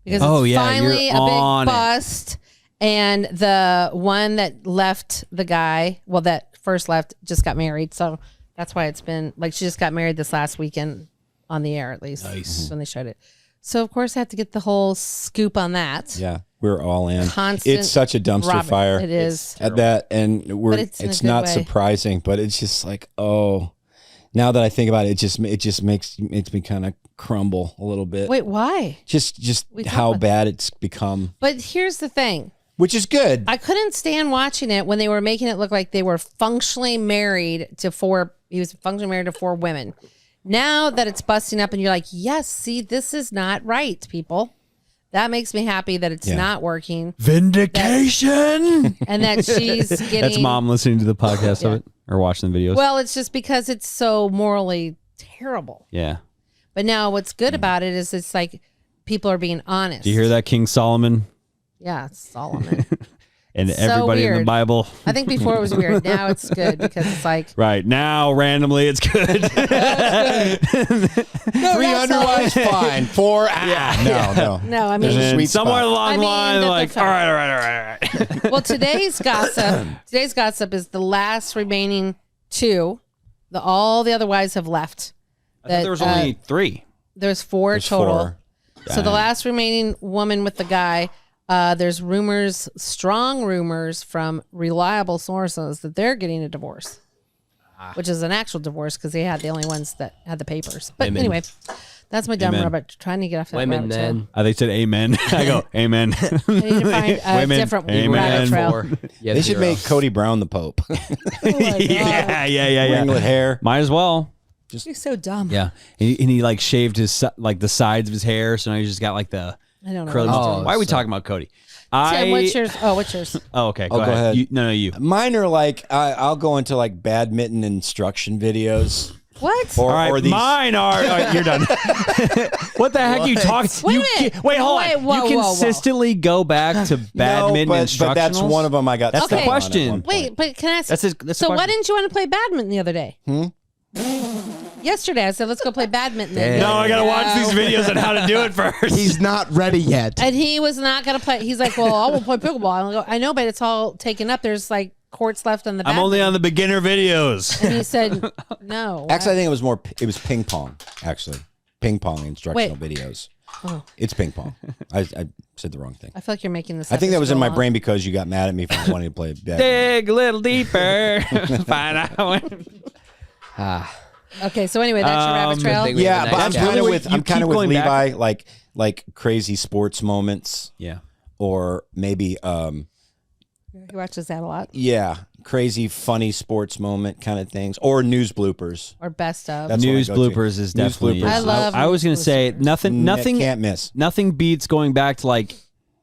because Oh, it's yeah, finally you're a on big it. bust, and the one that left the guy, well, that first left, just got married, so that's why it's been like she just got married this last weekend on the air, at least. Nice when they showed it. So of course I have to get the whole scoop on that. Yeah, we're all in. Constant It's such a dumpster Robert, fire. it is. At that, and But it's in a it's good not way. surprising, but it's just like, oh, now that I think about it, it just makes me kind of crumble a little bit. Wait, why? Just We how talked about- bad it's become, But here's the thing. which is good. I couldn't stand watching it when they were making it look like they were functionally married to 4. He was functionally married to 4 women. Now that it's busting up and you're like, yes, see, this is not right, people. That makes me happy that it's Yeah. not working Vindication. and that she's getting. That's mom listening to the podcast of it or watching the videos. Well, it's just because it's so morally terrible. yeah. But now what's good about it is it's like people are being honest. Do you hear that, King Solomon Yeah, it's Solomon. and So everybody in the weird. Bible? I think before it was weird. Now it's good because it's like, Right now, randomly, it's good. 300 was fine. 4, no. no, I There's a mean, and sweet somewhere spot. along I the mean, line, that's like, a fact. all right. well, today's gossip is the last remaining 2. All the other wives have left. I thought there was only 3. There's 4 There's total. 4. So the last remaining woman with the guy, there's rumors, strong rumors from reliable sources that they're getting a divorce, which is an actual divorce because they had the only ones that had the papers. But Women. anyway, that's my dumb Amen. rabbit trying to get off that Women, rabbit trail. men. They said amen. I go, amen. I need to find a Women, different amen. rabbit trail. 4. Yeah, They should 0. make Cody Brown the Pope. Oh my God. yeah. Ringlet hair. Might as well. You're so dumb. Yeah. And he like shaved his, like the sides of his hair. So now he's just got like the I don't know. curly. what he's Oh, doing. Why are we so- talking about Cody? Tim, what's yours? Oh, what's yours? Oh, okay. Oh, go ahead. You, no, you. Mine are like I'll go into like badminton instruction videos. What? Or, All right, or these. mine are. All right, you're done. What the heck are you talking? Wait a you minute. Wait, hold Wait, on. whoa, You whoa, whoa. consistently go back to badminton no, instructionals. but that's one of them. I got. That's the stuck on at question. one point. Wait, but can I ask? That's the so why question. didn't you want to play badminton the other day? Yesterday, I said, let's go play badminton. then. No, I gotta watch these videos on how to do it first. He's not ready yet. And he was not going to play. He's like, well, I will play pickleball. I go, I know, but it's all taken up. There's like courts left on the I'm only on the beginner videos. And he said, no. Actually, I think it was ping pong. Actually, ping pong instructional videos. Oh. It's ping pong. I said the wrong thing. I feel like you're making this I up think as that was you in go my along. brain because you got mad at me for wanting to play badminton. Dig a little deeper. Find out. Okay, so anyway, that's your rabbit trail. thing we Yeah, have a but nice I'm That's kind of really with what you I'm kind of keep with going back. Levi, like crazy sports moments, Yeah. or maybe He watches that a lot. crazy funny sports moment kind of things, or news bloopers. Or best of. That's what I News go to. bloopers is News definitely. bloopers. I love I was gonna news say bloopers. nothing. Can't miss. Nothing beats going back to like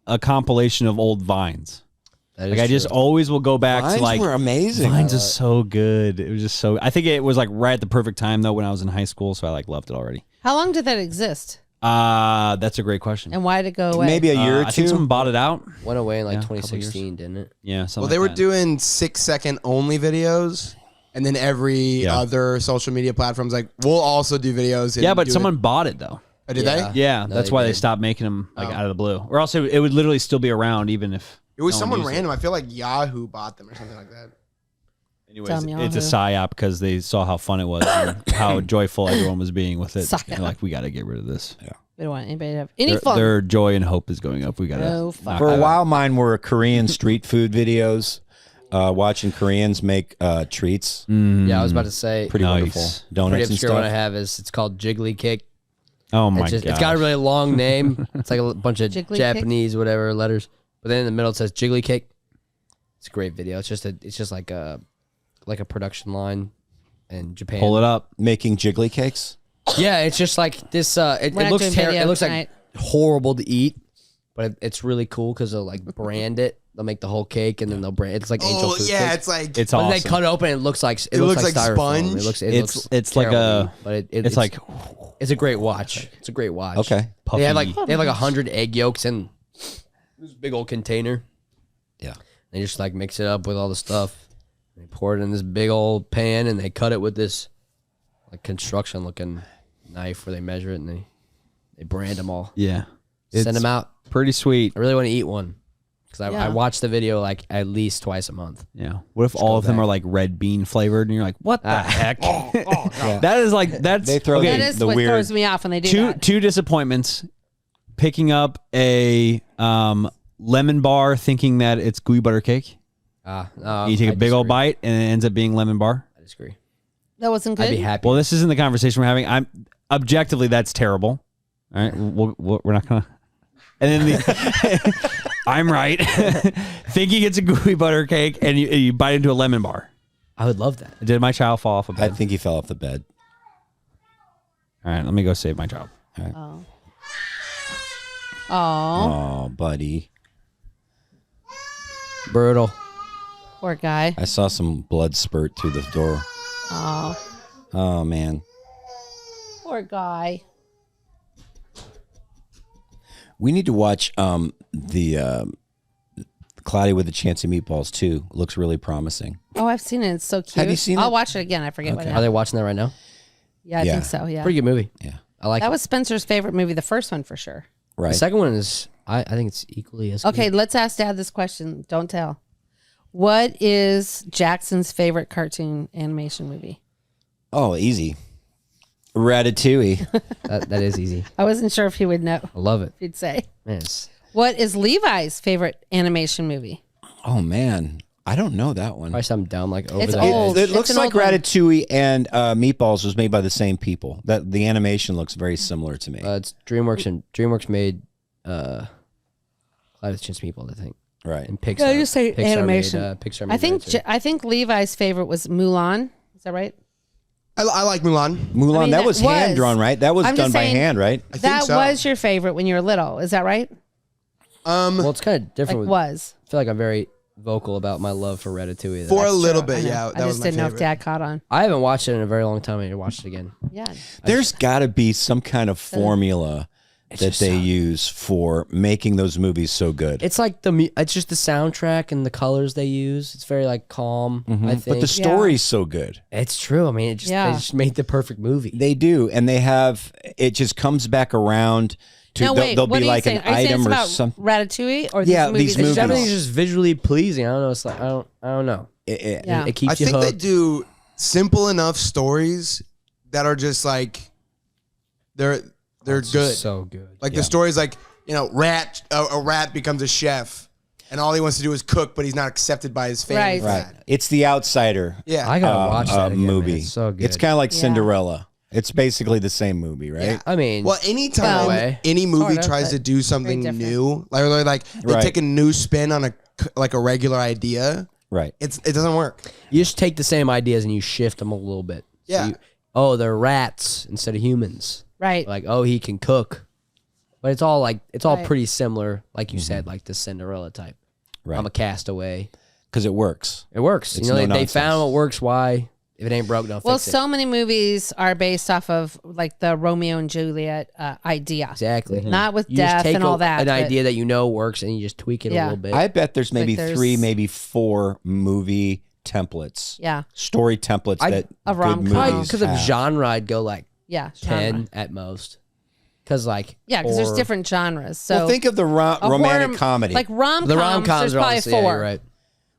a compilation of old vines. That is Like I just true. always will go back Vines to like were amazing. Vines is so good. It was just so. I think it was like right at the perfect time though when I was in high school, so I like loved it already. How long did that exist? That's a great question. And why did it go away? Maybe a year or I think someone two. bought it out. went away in like Yeah, a couple 2016, didn't it? Yeah. Something Well, they like were that. doing 6-second only videos, and then every Yeah. other social media platform's like, we'll also do videos. And Yeah, but do someone it. bought it though. Oh, did Yeah. they? Yeah, No, that's they why they did. stopped making them like out of the blue. Or else it would literally still be around even if It was no one someone used it. random. I feel like Yahoo bought them or something like that. Anyways, Dumb it's a Yahoo. psyop because they saw how fun it was and how joyful everyone was being with it. Psyop. They're like, we got to get rid of this. We don't want anybody to have any Their, fun. their joy and hope is going up. We got to. No fun. For a while, mine were Korean street food videos. Watching Koreans make treats, Yeah, I was about to say. pretty Nice. wonderful. Pretty Donuts and obscure one I stuff. have is it's called Jiggly Cake. Oh my god! It's got a really long name. It's like a bunch of Jiggly Japanese whatever letters, but then in the middle it says Jiggly Cake. It's a great video. It's just like a production line in Japan. Pull it up. Making jiggly cakes. Yeah, it's just like this. It We're not looks doing terrible. video It looks tonight. like horrible to eat, but it's really cool because they'll like brand it. They'll make the whole cake and then they'll brand. It's like angel Oh, food yeah, cake. it's like It's When awesome. they cut it open, it looks like looks like styrofoam. sponge? It looks It's like terrible, a- but it's like it's a great watch. It's a great watch. Okay. puffy. They have like 100 egg yolks in this big old container. Yeah. They just like mix it up with all the stuff. They pour it in this big old pan and they cut it with this like construction looking knife where they measure it and they brand them all. yeah. Send It's them out. Pretty sweet. I really want to eat one because Yeah. I watch the video like at least twice a month. Yeah. What if all of them back. are like red bean flavored and you're like, what the heck? Yeah. That is like that's They throw that okay. is the what weird- throws me off when they do that. Two disappointments. Picking up a lemon bar, thinking that it's gooey butter cake. No, You take I a big old disagree. bite, and it ends up being lemon bar. I disagree. That wasn't good. I'd be happy. Well, this isn't the conversation we're having. I'm objectively that's terrible. All right, we're not gonna. And then I'm right, thinking it's a gooey butter cake, and you bite into a lemon bar. I would love that. Did my child fall off a I bed? think he fell off the bed. All right, let me go save my child. Oh. Oh, buddy. Brutal. Poor guy. I saw some blood spurt through the door. Oh. Oh, man. Poor guy. We need to watch the Cloudy with a Chance of Meatballs too. Looks really promising. Oh, I've seen it. It's so cute. Have you seen I'll it? watch it again. I forget what Okay. it Are they happened. watching that right now? Yeah, I Yeah. think so. Yeah. Pretty good movie. Yeah. I like That it. was Spencer's favorite movie, the first one for sure. Right. The second one is, I think it's equally as good. Okay, let's ask Dad this question. Don't tell. What is Jackson's favorite cartoon animation movie? Oh, easy. Ratatouille. That is easy. I wasn't sure if he would know. I love it. If he'd say. Man, it's, What is Levi's favorite animation movie? Oh, man. I don't know that one. probably something dumb like over It's the old. It It's looks an like old one. Ratatouille and Meatballs was made by the same people. That the animation looks very similar to me. It's DreamWorks and DreamWorks made Cloud with Chance Meatballs, I think. Right. And Pixar. Yeah, you say Pixar animation. Made, Pixar made I think Ratatouille. I think Levi's favorite was Mulan. Is that right? I like Mulan. Mulan, I mean, that that was hand was- drawn, right? That was I'm done just by saying- hand, right? I think That so. was your favorite when you were little. Is that right? Well, it's kind of Like different. was. I feel like I'm very vocal about my love for Ratatouille. For a little True. I bit, know. yeah. I That just was my didn't know if favorite. Dad caught on. I haven't watched it in a very long time. I need to watch it again. Yeah. There's got to be some kind of formula that they use for making those movies so good. It's like it's just the soundtrack and the colors they use. It's very like calm. I think, But the story's so good. it's true. I mean, they just made the perfect movie. They do, and they have it just comes back around to No, wait. they'll What be are you like saying? an Are you saying item it's or about something. Ratatouille or Yeah, these these movies? movies. Everything's just visually pleasing. I don't know. It's like I don't know. Yeah. It keeps I you think they hooked. do simple enough stories that are just like they're It's good. just so good. Like the story's like, a rat becomes a chef and all he wants to do is cook, but he's not accepted by his family. Right. for Right. that. It's the outsider. Yeah. I gotta watch that again, man. movie. It's so good. It's kind of like Yeah. Cinderella. It's basically the same movie, right? Yeah. I mean, Well, anytime Well, any movie sort of, tries but to do something different. new, like they Right. take a new spin on a regular idea, Right. it doesn't work. you just take the same ideas and you shift them a little bit. Yeah. They're rats instead of humans. Right. Like, he can cook. But it's all Right. pretty similar, like you said, like the Cinderella type. Right. I'm a castaway. Because it works. It works. It's they no nonsense. found what works. Why? If it ain't broke, don't Well, fix it. so many movies are based off of like the Romeo and Juliet idea. Exactly. Not with You just death take and all that. an but- idea that you know works and you just tweak it a Yeah. little bit. I bet there's maybe there's- 3, maybe 4 movie templates. Yeah. Story templates that A good rom-com. movies because of have. genre, I'd go like Yeah. 10 genre. at most. Because like Yeah, because there's horror- different genres. So Well, think of the a romantic horror- comedy. Like rom-coms, the rom-coms there's are probably honestly, 4. yeah, you're right.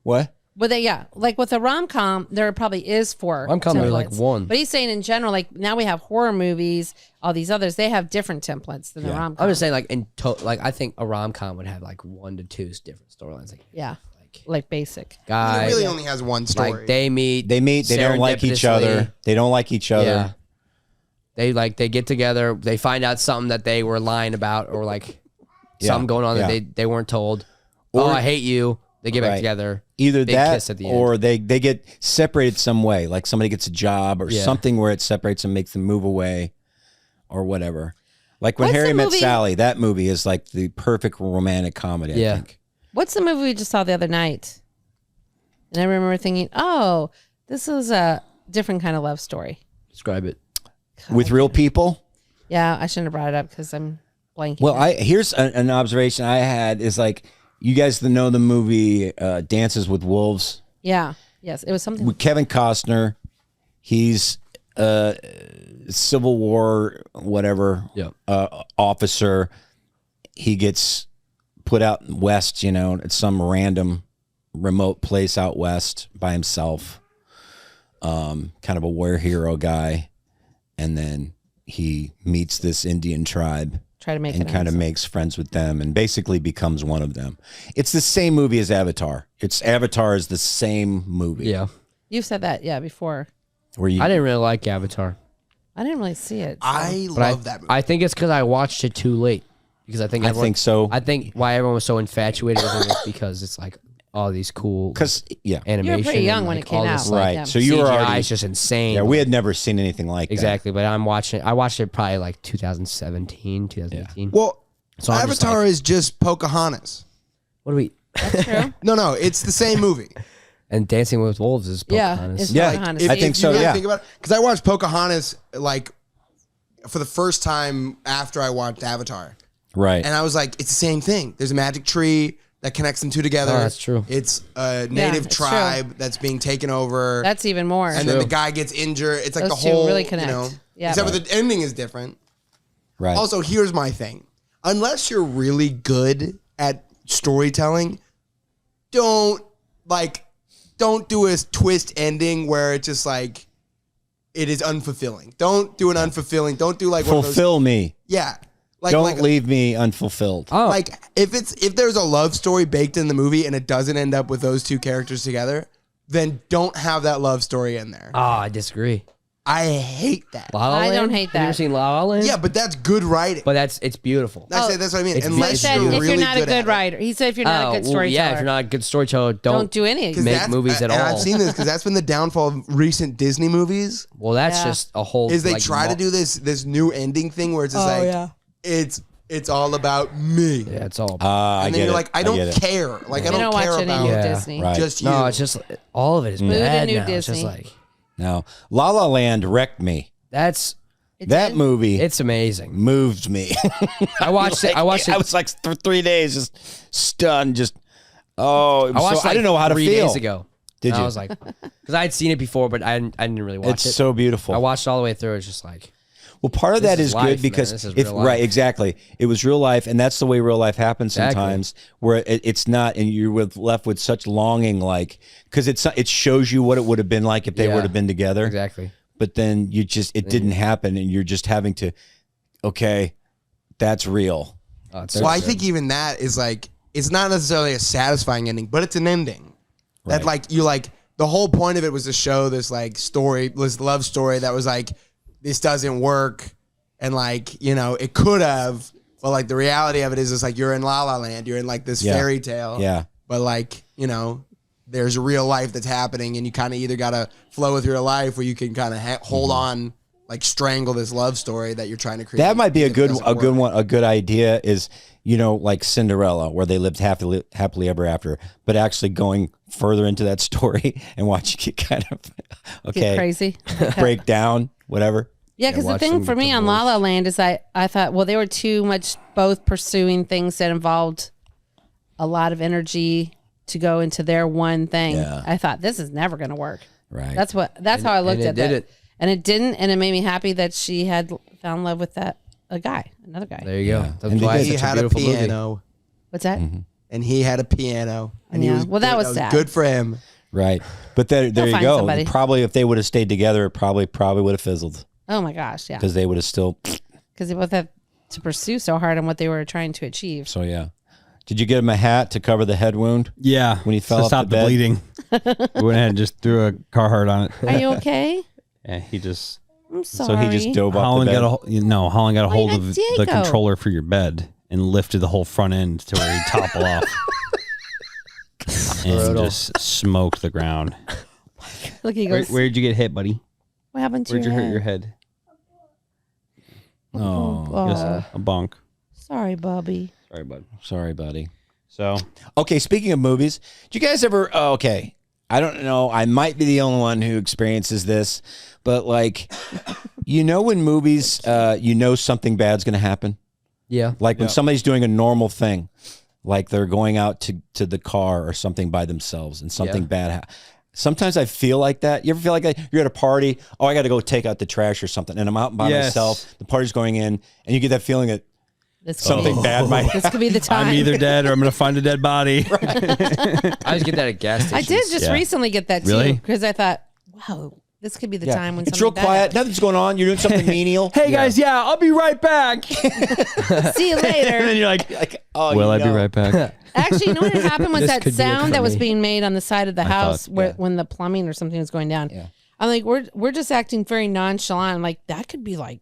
What? But like with a rom-com, there probably is 4 Rom-com are like templates. 1. But he's saying in general, like now we have horror movies, all these others, they have different templates than the rom-com. I'm just saying, like like I think a rom com would have like 1 to 2 different storylines. Like Yeah. Like basic. It guys, really only has one story. like they meet, They don't like each other. serendipitously. They don't like each other. Yeah. They get together. They find out something that they were lying about, or like something going on that they weren't told. Or- I hate you. They get back Right. together. Either Big that kiss at the end. or they get separated some way, like somebody gets a job or Yeah. something where it separates them, makes them move away or whatever. Like when What's Harry the Met movie- Sally, that movie is like the perfect romantic comedy, I Yeah. think. What's the movie we just saw the other night? And I remember thinking, oh, this is a different kind of love story. Describe it. With real people? Yeah, I shouldn't have brought it up because I'm blanking. Well, here's an observation I had is like, you guys know the movie Dances with Wolves? yeah. Yes, it was something. With Kevin Costner, he's Civil War, whatever, Yeah. officer. He gets put out west, at some random remote place out west by himself. Kind of a war hero guy. And then he meets this Indian tribe Try to make and it kind of nice. makes friends with them and basically becomes one of them. It's the same movie as Avatar. Avatar is the same movie. Yeah. You've said that, before. Where you I didn't really like Avatar. I didn't really see it. so- I But love that movie. I think it's because I watched it too late. Because I think I everyone, think so. I think why everyone was so infatuated with it was because it's like all these cool Because animation. You were pretty young and, when like, it came all out. this, right. Yeah. So you were CGI already is just insane. Yeah, we had never seen anything like exactly. But I watched it probably like 2017, 2018. well, So I'm just Avatar like- is just Pocahontas. What do we? That's true. No, it's the same movie. And Dancing with Wolves is Yeah, Pocahontas. it's Yeah, Pocahontas. I think you so, really yeah. Think about it, because I watched Pocahontas like for the first time after I watched Avatar, that. Right. and I was like, it's the same thing. There's a magic tree that connects them two together. Oh, that's true. It's a native it's true. tribe that's being taken over. That's even more. and then the guy gets injured. It's like Those the two whole really connect. Yeah. Except for the ending is different. right. Also, here's my thing. Unless you're really good at storytelling, don't do a twist ending where it's just like it is unfulfilling. Don't do an unfulfilling. Don't do like one of those. Fulfill me. Yeah. Don't leave me unfulfilled. Oh, Like if there's a love story baked in the movie and it doesn't end up with those two characters together, then don't have that love story in there. I disagree. I hate that. La La I Land? don't hate Have you ever that. seen La La Land? Yeah, but that's good writing. But it's beautiful. That's what I mean. It's- He Unless said you're if really you're not a good good at it. writer. He said if you're not a good storyteller. yeah, if you're not a good storyteller, don't do any. 'Cause make that's- movies at and all. I've seen this because that's been the downfall of recent Disney movies. Well, that's Yeah. just a whole. Is they like, try to do this new ending thing where it's just it's all about me. Yeah, it's all. I And get then you're it. like, I don't get it. care. Like I They don't don't care watch any about new Yeah. Disney. Right. just you. no, it's just all of it is Move to bad new now. It's just Disney. like No. La La Land wrecked me. that's That movie It's amazing. moved me. I watched it. I watched it. I was like for 3 days just stunned. Just I didn't know how to 3 feel. days ago. Did And you? I was like, because I had seen it before, but I didn't really watch It's it. so beautiful. I watched it all the way through. It's just like, Well, part of This that is is life, good man. because This is if real life. right, exactly, it was real life, and that's the way real life happens Exactly. sometimes. Where it's not, and you're left with such longing, like because it shows you what it would have been like if they Yeah. would have been together. exactly. But then it didn't happen, and you're just having to, okay, that's real. Oh, it's Well, so I good. think even that is like it's not necessarily a satisfying ending, but it's an ending. That Right. like you like the whole point of it was to show this like story, this love story that was like this doesn't work, and like it could have, but like the reality of it is like you're in La La Land, you're in like this Yeah. fairy tale, Yeah. but like there's a real life that's happening, and you kind of either gotta flow with your life, or you can kind of hold on, like strangle this love story that you're trying to create. That might be a if it good doesn't good work. one. A good idea is like Cinderella, where they lived happily ever after, but actually going further into that story and watching it kind of Get crazy. break down, whatever. Yeah, because the watch thing them for get me on La La Land is I thought, well, they were too much both pursuing things that involved a lot of energy to go into their one thing. Yeah. I thought this is never going to work. Right. That's how I looked and it at did that. it. And it didn't, and it made me happy that she had found love with another guy. There you go. Yeah. That's And why they it's He such a had a beautiful movie. piano. What's that? And he had a piano, and he Yeah. was Well, that good. was sad. Good for him. Right. But there They'll you find go. somebody. Probably if they would have stayed together, it probably would have fizzled Oh my gosh, yeah. because they would have still. Because they both had to pursue so hard on what they were trying to achieve. So yeah. Did you get him a hat to cover the head wound? Yeah. When he fell to off stop the bed? bleeding. We went ahead and just threw a Carhartt on it. Are you okay? And he just I'm sorry. So he just dove off Holland the bed. Holland got a hold yeah, of the Diego. controller for your bed and lifted the whole front end to where he toppled off. And Brutal. just smoked the ground. Look, he goes, Where'd you get hit, buddy? what happened to Where'd you your hurt head? your head? Oh, Oh, Just a bonk. sorry, Bobby. Sorry, bud. sorry, buddy. So Okay, speaking of movies, do you guys ever? Oh, okay, I don't know. I might be the only one who experiences this, but like, when movies, something bad's going to happen. Yeah. Like when somebody's doing a normal thing, like they're going out to the car or something by themselves, and something bad. Sometimes I feel like that. You ever feel like that? You're at a party. Oh, I got to go take out the trash or something, and I'm out by Yes. myself. The party's going in, and you get that feeling that This could something be, bad might. This could be the time. I'm either dead or I'm going to find a dead body. I always get that at gas I stations. did just Yeah. recently get that too, Really? because I thought, wow, this could be the time when it's real something bad quiet. Nothing's going on. You're doing something menial. Hey guys, yeah, I'll be right back. happens. See you And then later. you're like, Like, oh, will I be no. right back? Actually, you know what had happened was This that could be it sound for that was me. being made on the side of the house thought, where when the plumbing or something was going down. Yeah. I'm like, we're just acting very nonchalant. I'm like, that could be like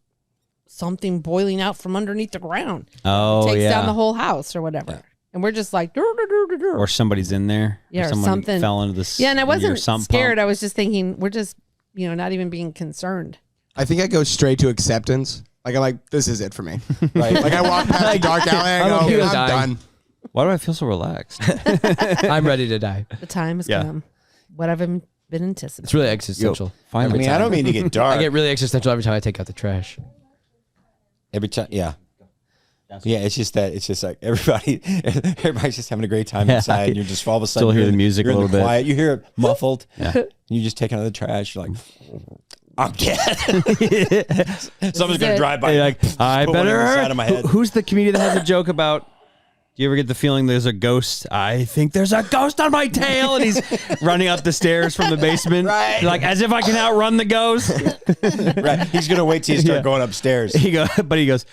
something boiling out from underneath the ground. Oh, Takes yeah. down the whole house or whatever. And we're just like, "Dur, dur, dur, dur, dur." Or somebody's in there. Yeah, or someone something. fell into the Yeah, and I your wasn't sump scared. pump. I was just thinking, we're just, not even being concerned. I think I go straight to acceptance. Like I'm like, this is it for me. Right. Like I walk past the dark alley, and I I'm okay go, with I'm dying. done. Why do I feel so relaxed? I'm ready to die. The time has Yeah. come. What I've been anticipating. It's really existential. I Finally. mean, I don't mean to get dark. I get really existential every time I take out the trash. Every time, yeah. Yeah, it's just like everybody's just having a great time Yeah, inside. And you're just all of a sudden still hear you're the music you're a in little bit. Quiet. You hear it muffled. Yeah. And you just take another trash. You're like, I'm dead. Someone's gonna it. drive by. You're like, I put one better in the hurry. side of my head. Who's the comedian that has a joke about? Do you ever get the feeling there's a ghost? I think there's a ghost on my tail, and he's running up the stairs from the basement. Right. You're like, as if I can outrun the ghost. Right. He's gonna wait till you start Yeah. going upstairs. He goes,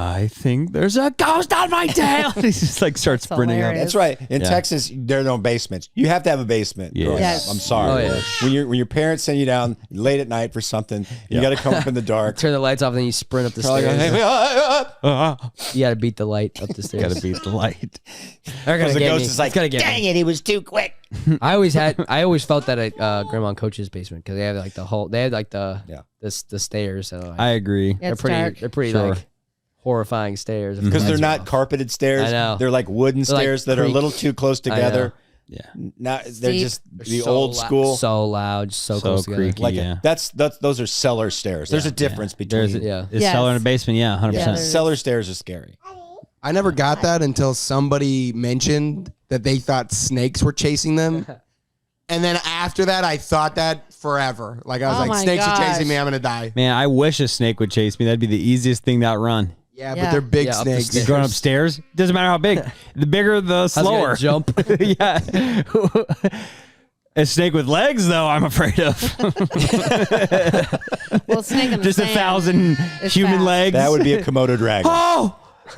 I think there's a ghost on my tail. He just like starts That's sprinting up. hilarious. That's right. In Yeah. Texas, there are no basements. You have to have a basement. Yes. growing up. Yes. I'm sorry. Oh, yeah. When your parents send you down late at night for something, you got to come up in the dark. Turn the lights off, and then you sprint up the Like, stairs. hey, You got to beat the light up the stairs. Gotta beat the light. They're gonna the get ghost me. is like, It's gonna get dang me. it, he was too quick. I always felt that at Grandma and Coach's basement because they have like the stairs. So like, I agree. Yeah, it's they're pretty. dark. They're pretty Sure. like horrifying stairs. Because they're Lights are not off. carpeted stairs. I know. They're like wooden They're like stairs that are a creak. little too close I know. together. Not they're Steep. just the So old school. so loud, so close together. creaky. like Yeah. those are cellar stairs. There's a difference There's between a Yes. cellar and a basement. Yeah, 100%. Yeah, cellar stairs are scary. I never got that until somebody mentioned that they thought snakes were chasing them. And then after that, I thought that forever. Like, I was Oh like, my snakes are chasing gosh. me. I'm going to die. Man, I wish a snake would chase me. That'd be the easiest thing to outrun. Yeah, Yeah. but they're big Yeah, up the snakes. stairs. Going upstairs, doesn't matter how big. The bigger, the I was gonna slower. jump. Yeah. A snake with legs, though, I'm afraid of. Well, snake in the Just sand 1,000 is human fast. legs. That would be a Komodo dragon. Oh!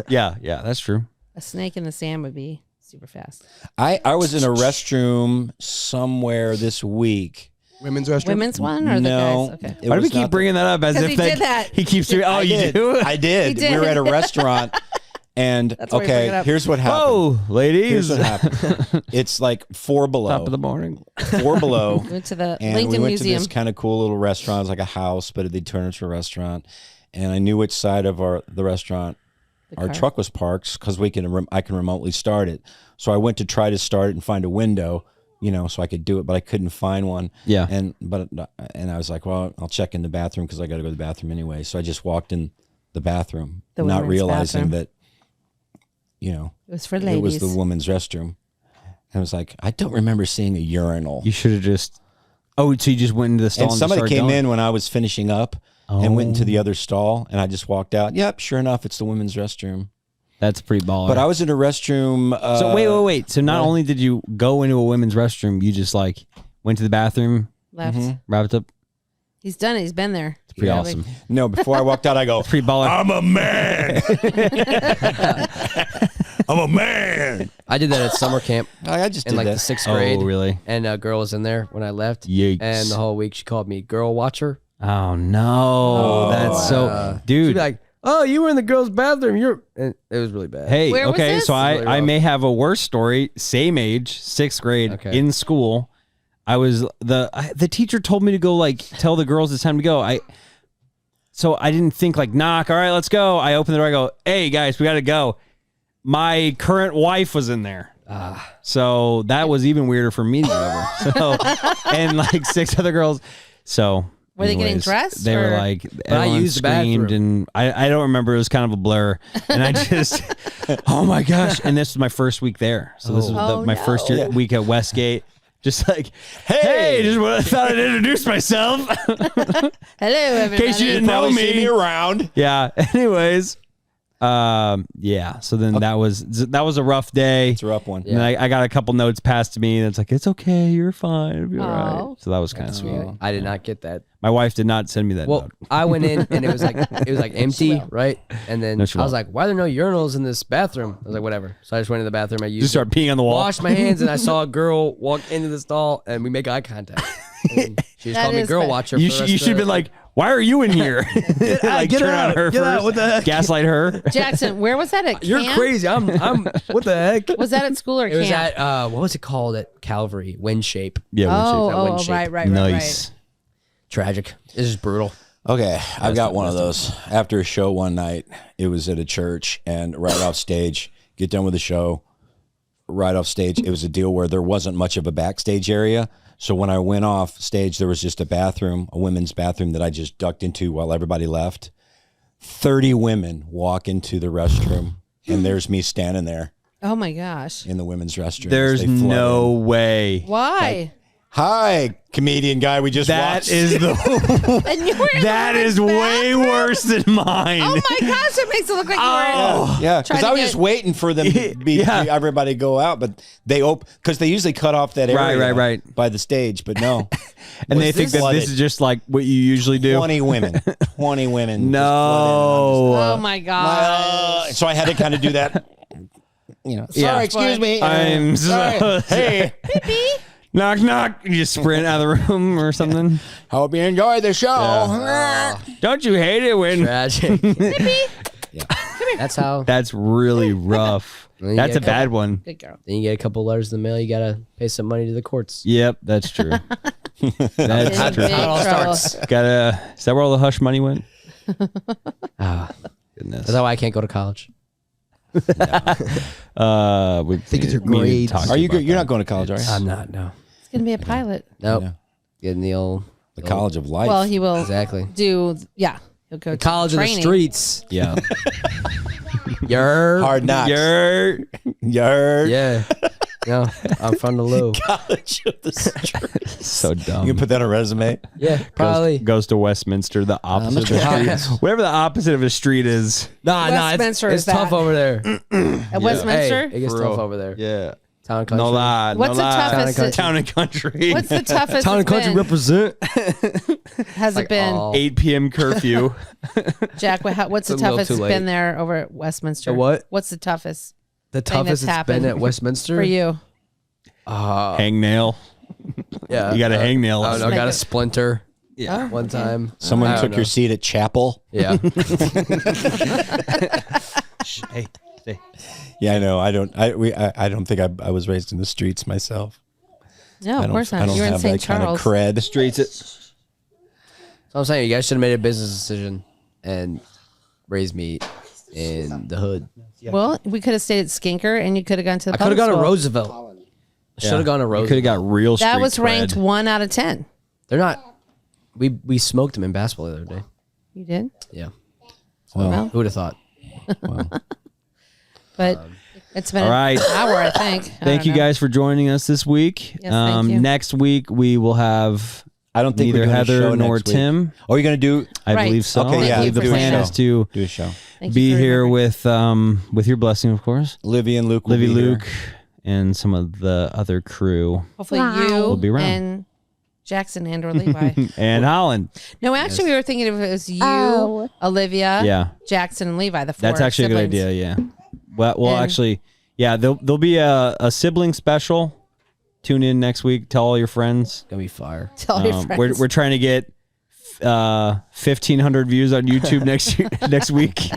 Yeah, that's true. A snake in the sand would be super fast. I was in a restroom somewhere this week. Women's restroom. Women's one or No, the guys? Okay. it Why do we was keep not bringing that up as 'Cause if he did that. he keeps doing? Oh, I you did. do? I did. He We were did. at a restaurant, and That's why we bring it okay, up. here's what happened. Whoa, Here's ladies! what happened. It's like 4 below. Top of the morning. 4 below. We went to the And Lincoln we went Museum. to this kind of cool little restaurant. It was like a house, but they turned it into a restaurant. And I knew which side of the restaurant our car. truck was parked because I can remotely start it. So I went to try to start it and find a window, so I could do it, but I couldn't find one. Yeah. And I was like, well, I'll check in the bathroom because I got to go to the bathroom anyway. So I just walked in the bathroom, The not women's realizing bathroom. that, It was for it ladies. was the women's restroom. And I was like, I don't remember seeing a urinal. You should have just. Oh, so you just went into the stall And and somebody just started came going? in when I was finishing up and went into the other stall, and I just walked out. Yep, sure enough, it's the women's restroom. That's pretty baller. But I was in a restroom. So wait. So not only did you go into a women's restroom, you just like went to the bathroom, Left. wrapped up. He's done it. He's been there. It's Pretty awesome. No, before I walked out, I go, Pretty baller. I'm a man. I'm a man. I did that at summer camp I just in did like that. the 6th grade. Oh, really? And a girl was in there when I left. Yikes. And the whole week she called me girl watcher. Oh no, that's so, She'd dude. be like, "Oh, you were in the girls' bathroom. And it was really bad." Hey, Where was okay, this? so Really I rough. may have a worse story. Same age, 6th grade, Okay. in school. I was the teacher told me to go like tell the girls it's time to go. So I didn't think like knock. All right, let's go. I opened the door. I go, hey guys, we got to go. My current wife was in there. So that was even weirder for me to go over. So and like 6 other girls. So Were they getting anyways, dressed, They were or- like, I everyone used the screamed, bathroom. and I don't remember. It was kind of a blur, and I just, oh my gosh! And this was my first week there, so this was Oh, my no. first week at Westgate. Just like, hey, just thought I'd introduce myself Hello, everybody. in case you didn't know Probably see me. me around. Yeah. Anyways, yeah. So then that was a rough day. It's a rough one. And then I got a couple notes passed to me, and it's like, it's okay, you're fine, it'll be all Aw. right. So that was kind of sweet. I did not get that. My wife did not send me that Well, note. I went in and it was like empty, right? And then No, she I was won't. like, "Why are there no urinals in this bathroom?" I was like, "Whatever." So I just went in the bathroom. I used Just start peeing on the wall. washed my hands, and I saw a girl walk into the stall, and we make eye contact. And she just That called me is girl bad. watcher. You for the should rest have of been the- like, why are you in here? Like, get turn out, on her get out, first. what the heck? Gaslight her. Jackson, where was that at? "You're camp? crazy." I'm. What the heck? Was that at school or It was camp? at what was it called at Calvary? Wind shape. Yeah. oh, shape. right. Nice. Tragic. This is brutal. Okay, I've got one of those. After a show one night, it was at a church, and right off stage, get done with the show, right off stage, it was a deal where there wasn't much of a backstage area. So when I went off stage, there was just a bathroom, a women's bathroom that I just ducked into while everybody left. 30 women walk into the restroom, and there's me standing there Oh my gosh. in the women's restroom. There's They flood no in. way. Why? Hi, comedian guy. We just That watched. is the And you were in that the is women's way bathroom? worse than mine. Oh my gosh, it makes it look like you were Oh. Yeah, Trying because to I was get- just waiting for them to be Yeah. everybody go out, but they because they usually cut off that area Right. by the stage, but no. And they Was think this that flooded? this is just like what you usually do. 20 women. 20 women. just No. Oh my flooded in, and I'm gosh. just so I had to kind of do that. Sorry, Yeah. excuse me. I'm sorry. so Hey, knock knock. You just sprint out of the room or something. hope you enjoy the show. Don't you hate it when Tragic. That's how. that's really rough? Well, you That's a get- bad one. Good girl. Then you get a couple letters in the mail. You gotta pay some money to the courts. Yep, that's true. That's In true. big trouble. Gotta. Is that where all the hush money went? Ah, Goodness. that's why I can't go to college. We think it's your we need to grades. talk to Are you about good? You're that. not going to college, are you? I'm not. No. It's gonna be a pilot. Nope. Yeah. Getting the old The college of life. Well, he will exactly. do. Yeah, he'll go to College of the training. streets. Yeah. Yer. Hard knocks. Yer. Yer. Yeah. No, I'm from the Lou. College of the streets. So dumb. You can put that on a resume. Yeah, probably. Goes to Westminster, the opposite of Mr. a street. Hawkins. Whatever the opposite of a street is. Nah, Westminster it's is tough that. over there. At Westminster. Hey, it gets For tough real. over there. Yeah. Town country. No lie. What's no the lie. toughest? Town and country. What's the toughest? Town and it's country been? represent. Has it been, all- 8 p.m. curfew. Jack? What's the It's a little toughest too it's late. been there over at Westminster? The what? What's the toughest The thing toughest that's it's been happened at Westminster for you? Hangnail. Yeah, You got a hangnail. I don't know. I got a Make it- splinter. Yeah. One time. Someone I don't took your know. seat at chapel. Yeah. Hey. Hey. Yeah, I know. I don't think I was raised in the streets myself. No, I of don't, course I not. don't You're in have St. that kind of Charles. cred. Streets it. So I'm saying you guys should have made a business decision and raised me in the hood. Well, we could have stayed at Skinker, and you could have gone to the. I could have public gone to school. Roosevelt. I should have gone to You could have Roosevelt. got real street That was ranked cred. 1 out of 10. They're not. We smoked them in basketball the other day. You did, Yeah. well, Who would have thought? but it's been All right. an hour, I think. Thank you guys for joining us this week. Yes, thank you. Next week we will have I don't think neither we're doing a Heather show nor next week. Tim. Oh, you're gonna do I Right. believe so. Okay, I yeah, believe the do a plan show. is to do a show. Thank be you for here remembering. with your blessing, of course. Livy and Luke. will Livy, be here. Luke, and some of the other crew, Hopefully you be around. and Jackson and or Levi. and Holland. No, actually, we were thinking if it was you, Olivia, Yeah. Jackson, and Levi. The 4 That's actually siblings. a good idea. Yeah. Well, And- actually, yeah. There'll be a sibling special. Tune in next week. Tell all your friends. Gonna be fire. Tell your friends. We're trying to get 1,500 views on YouTube next week.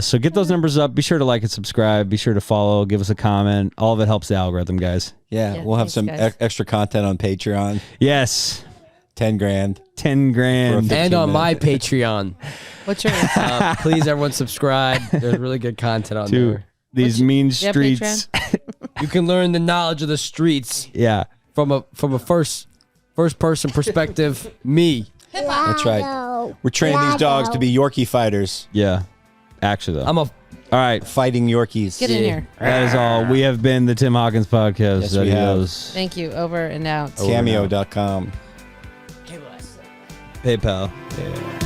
So get those numbers up. Be sure to like and subscribe. Be sure to follow. Give us a comment. All of it helps the algorithm, guys. Yeah, Yeah, we'll have thanks, some guys. extra content on Patreon. Yes, 10 grand. 10 grand. For a And on 15 my minutes. Patreon. What's yours? Please, everyone, subscrib. There's really good content on To there. these mean you have streets. You can learn the knowledge of the streets Yeah. from a first person perspective. Me. That's right. We're training these dogs to be Yorkie fighters, Yeah. Actually, though. I'm a All right. fighting Yorkies. Get in here. That is all. We have been the Tim Hawkins Podcast. Yes, we have. Adios. Thank you. Over and out. Cameo.com. PayPal. Yeah.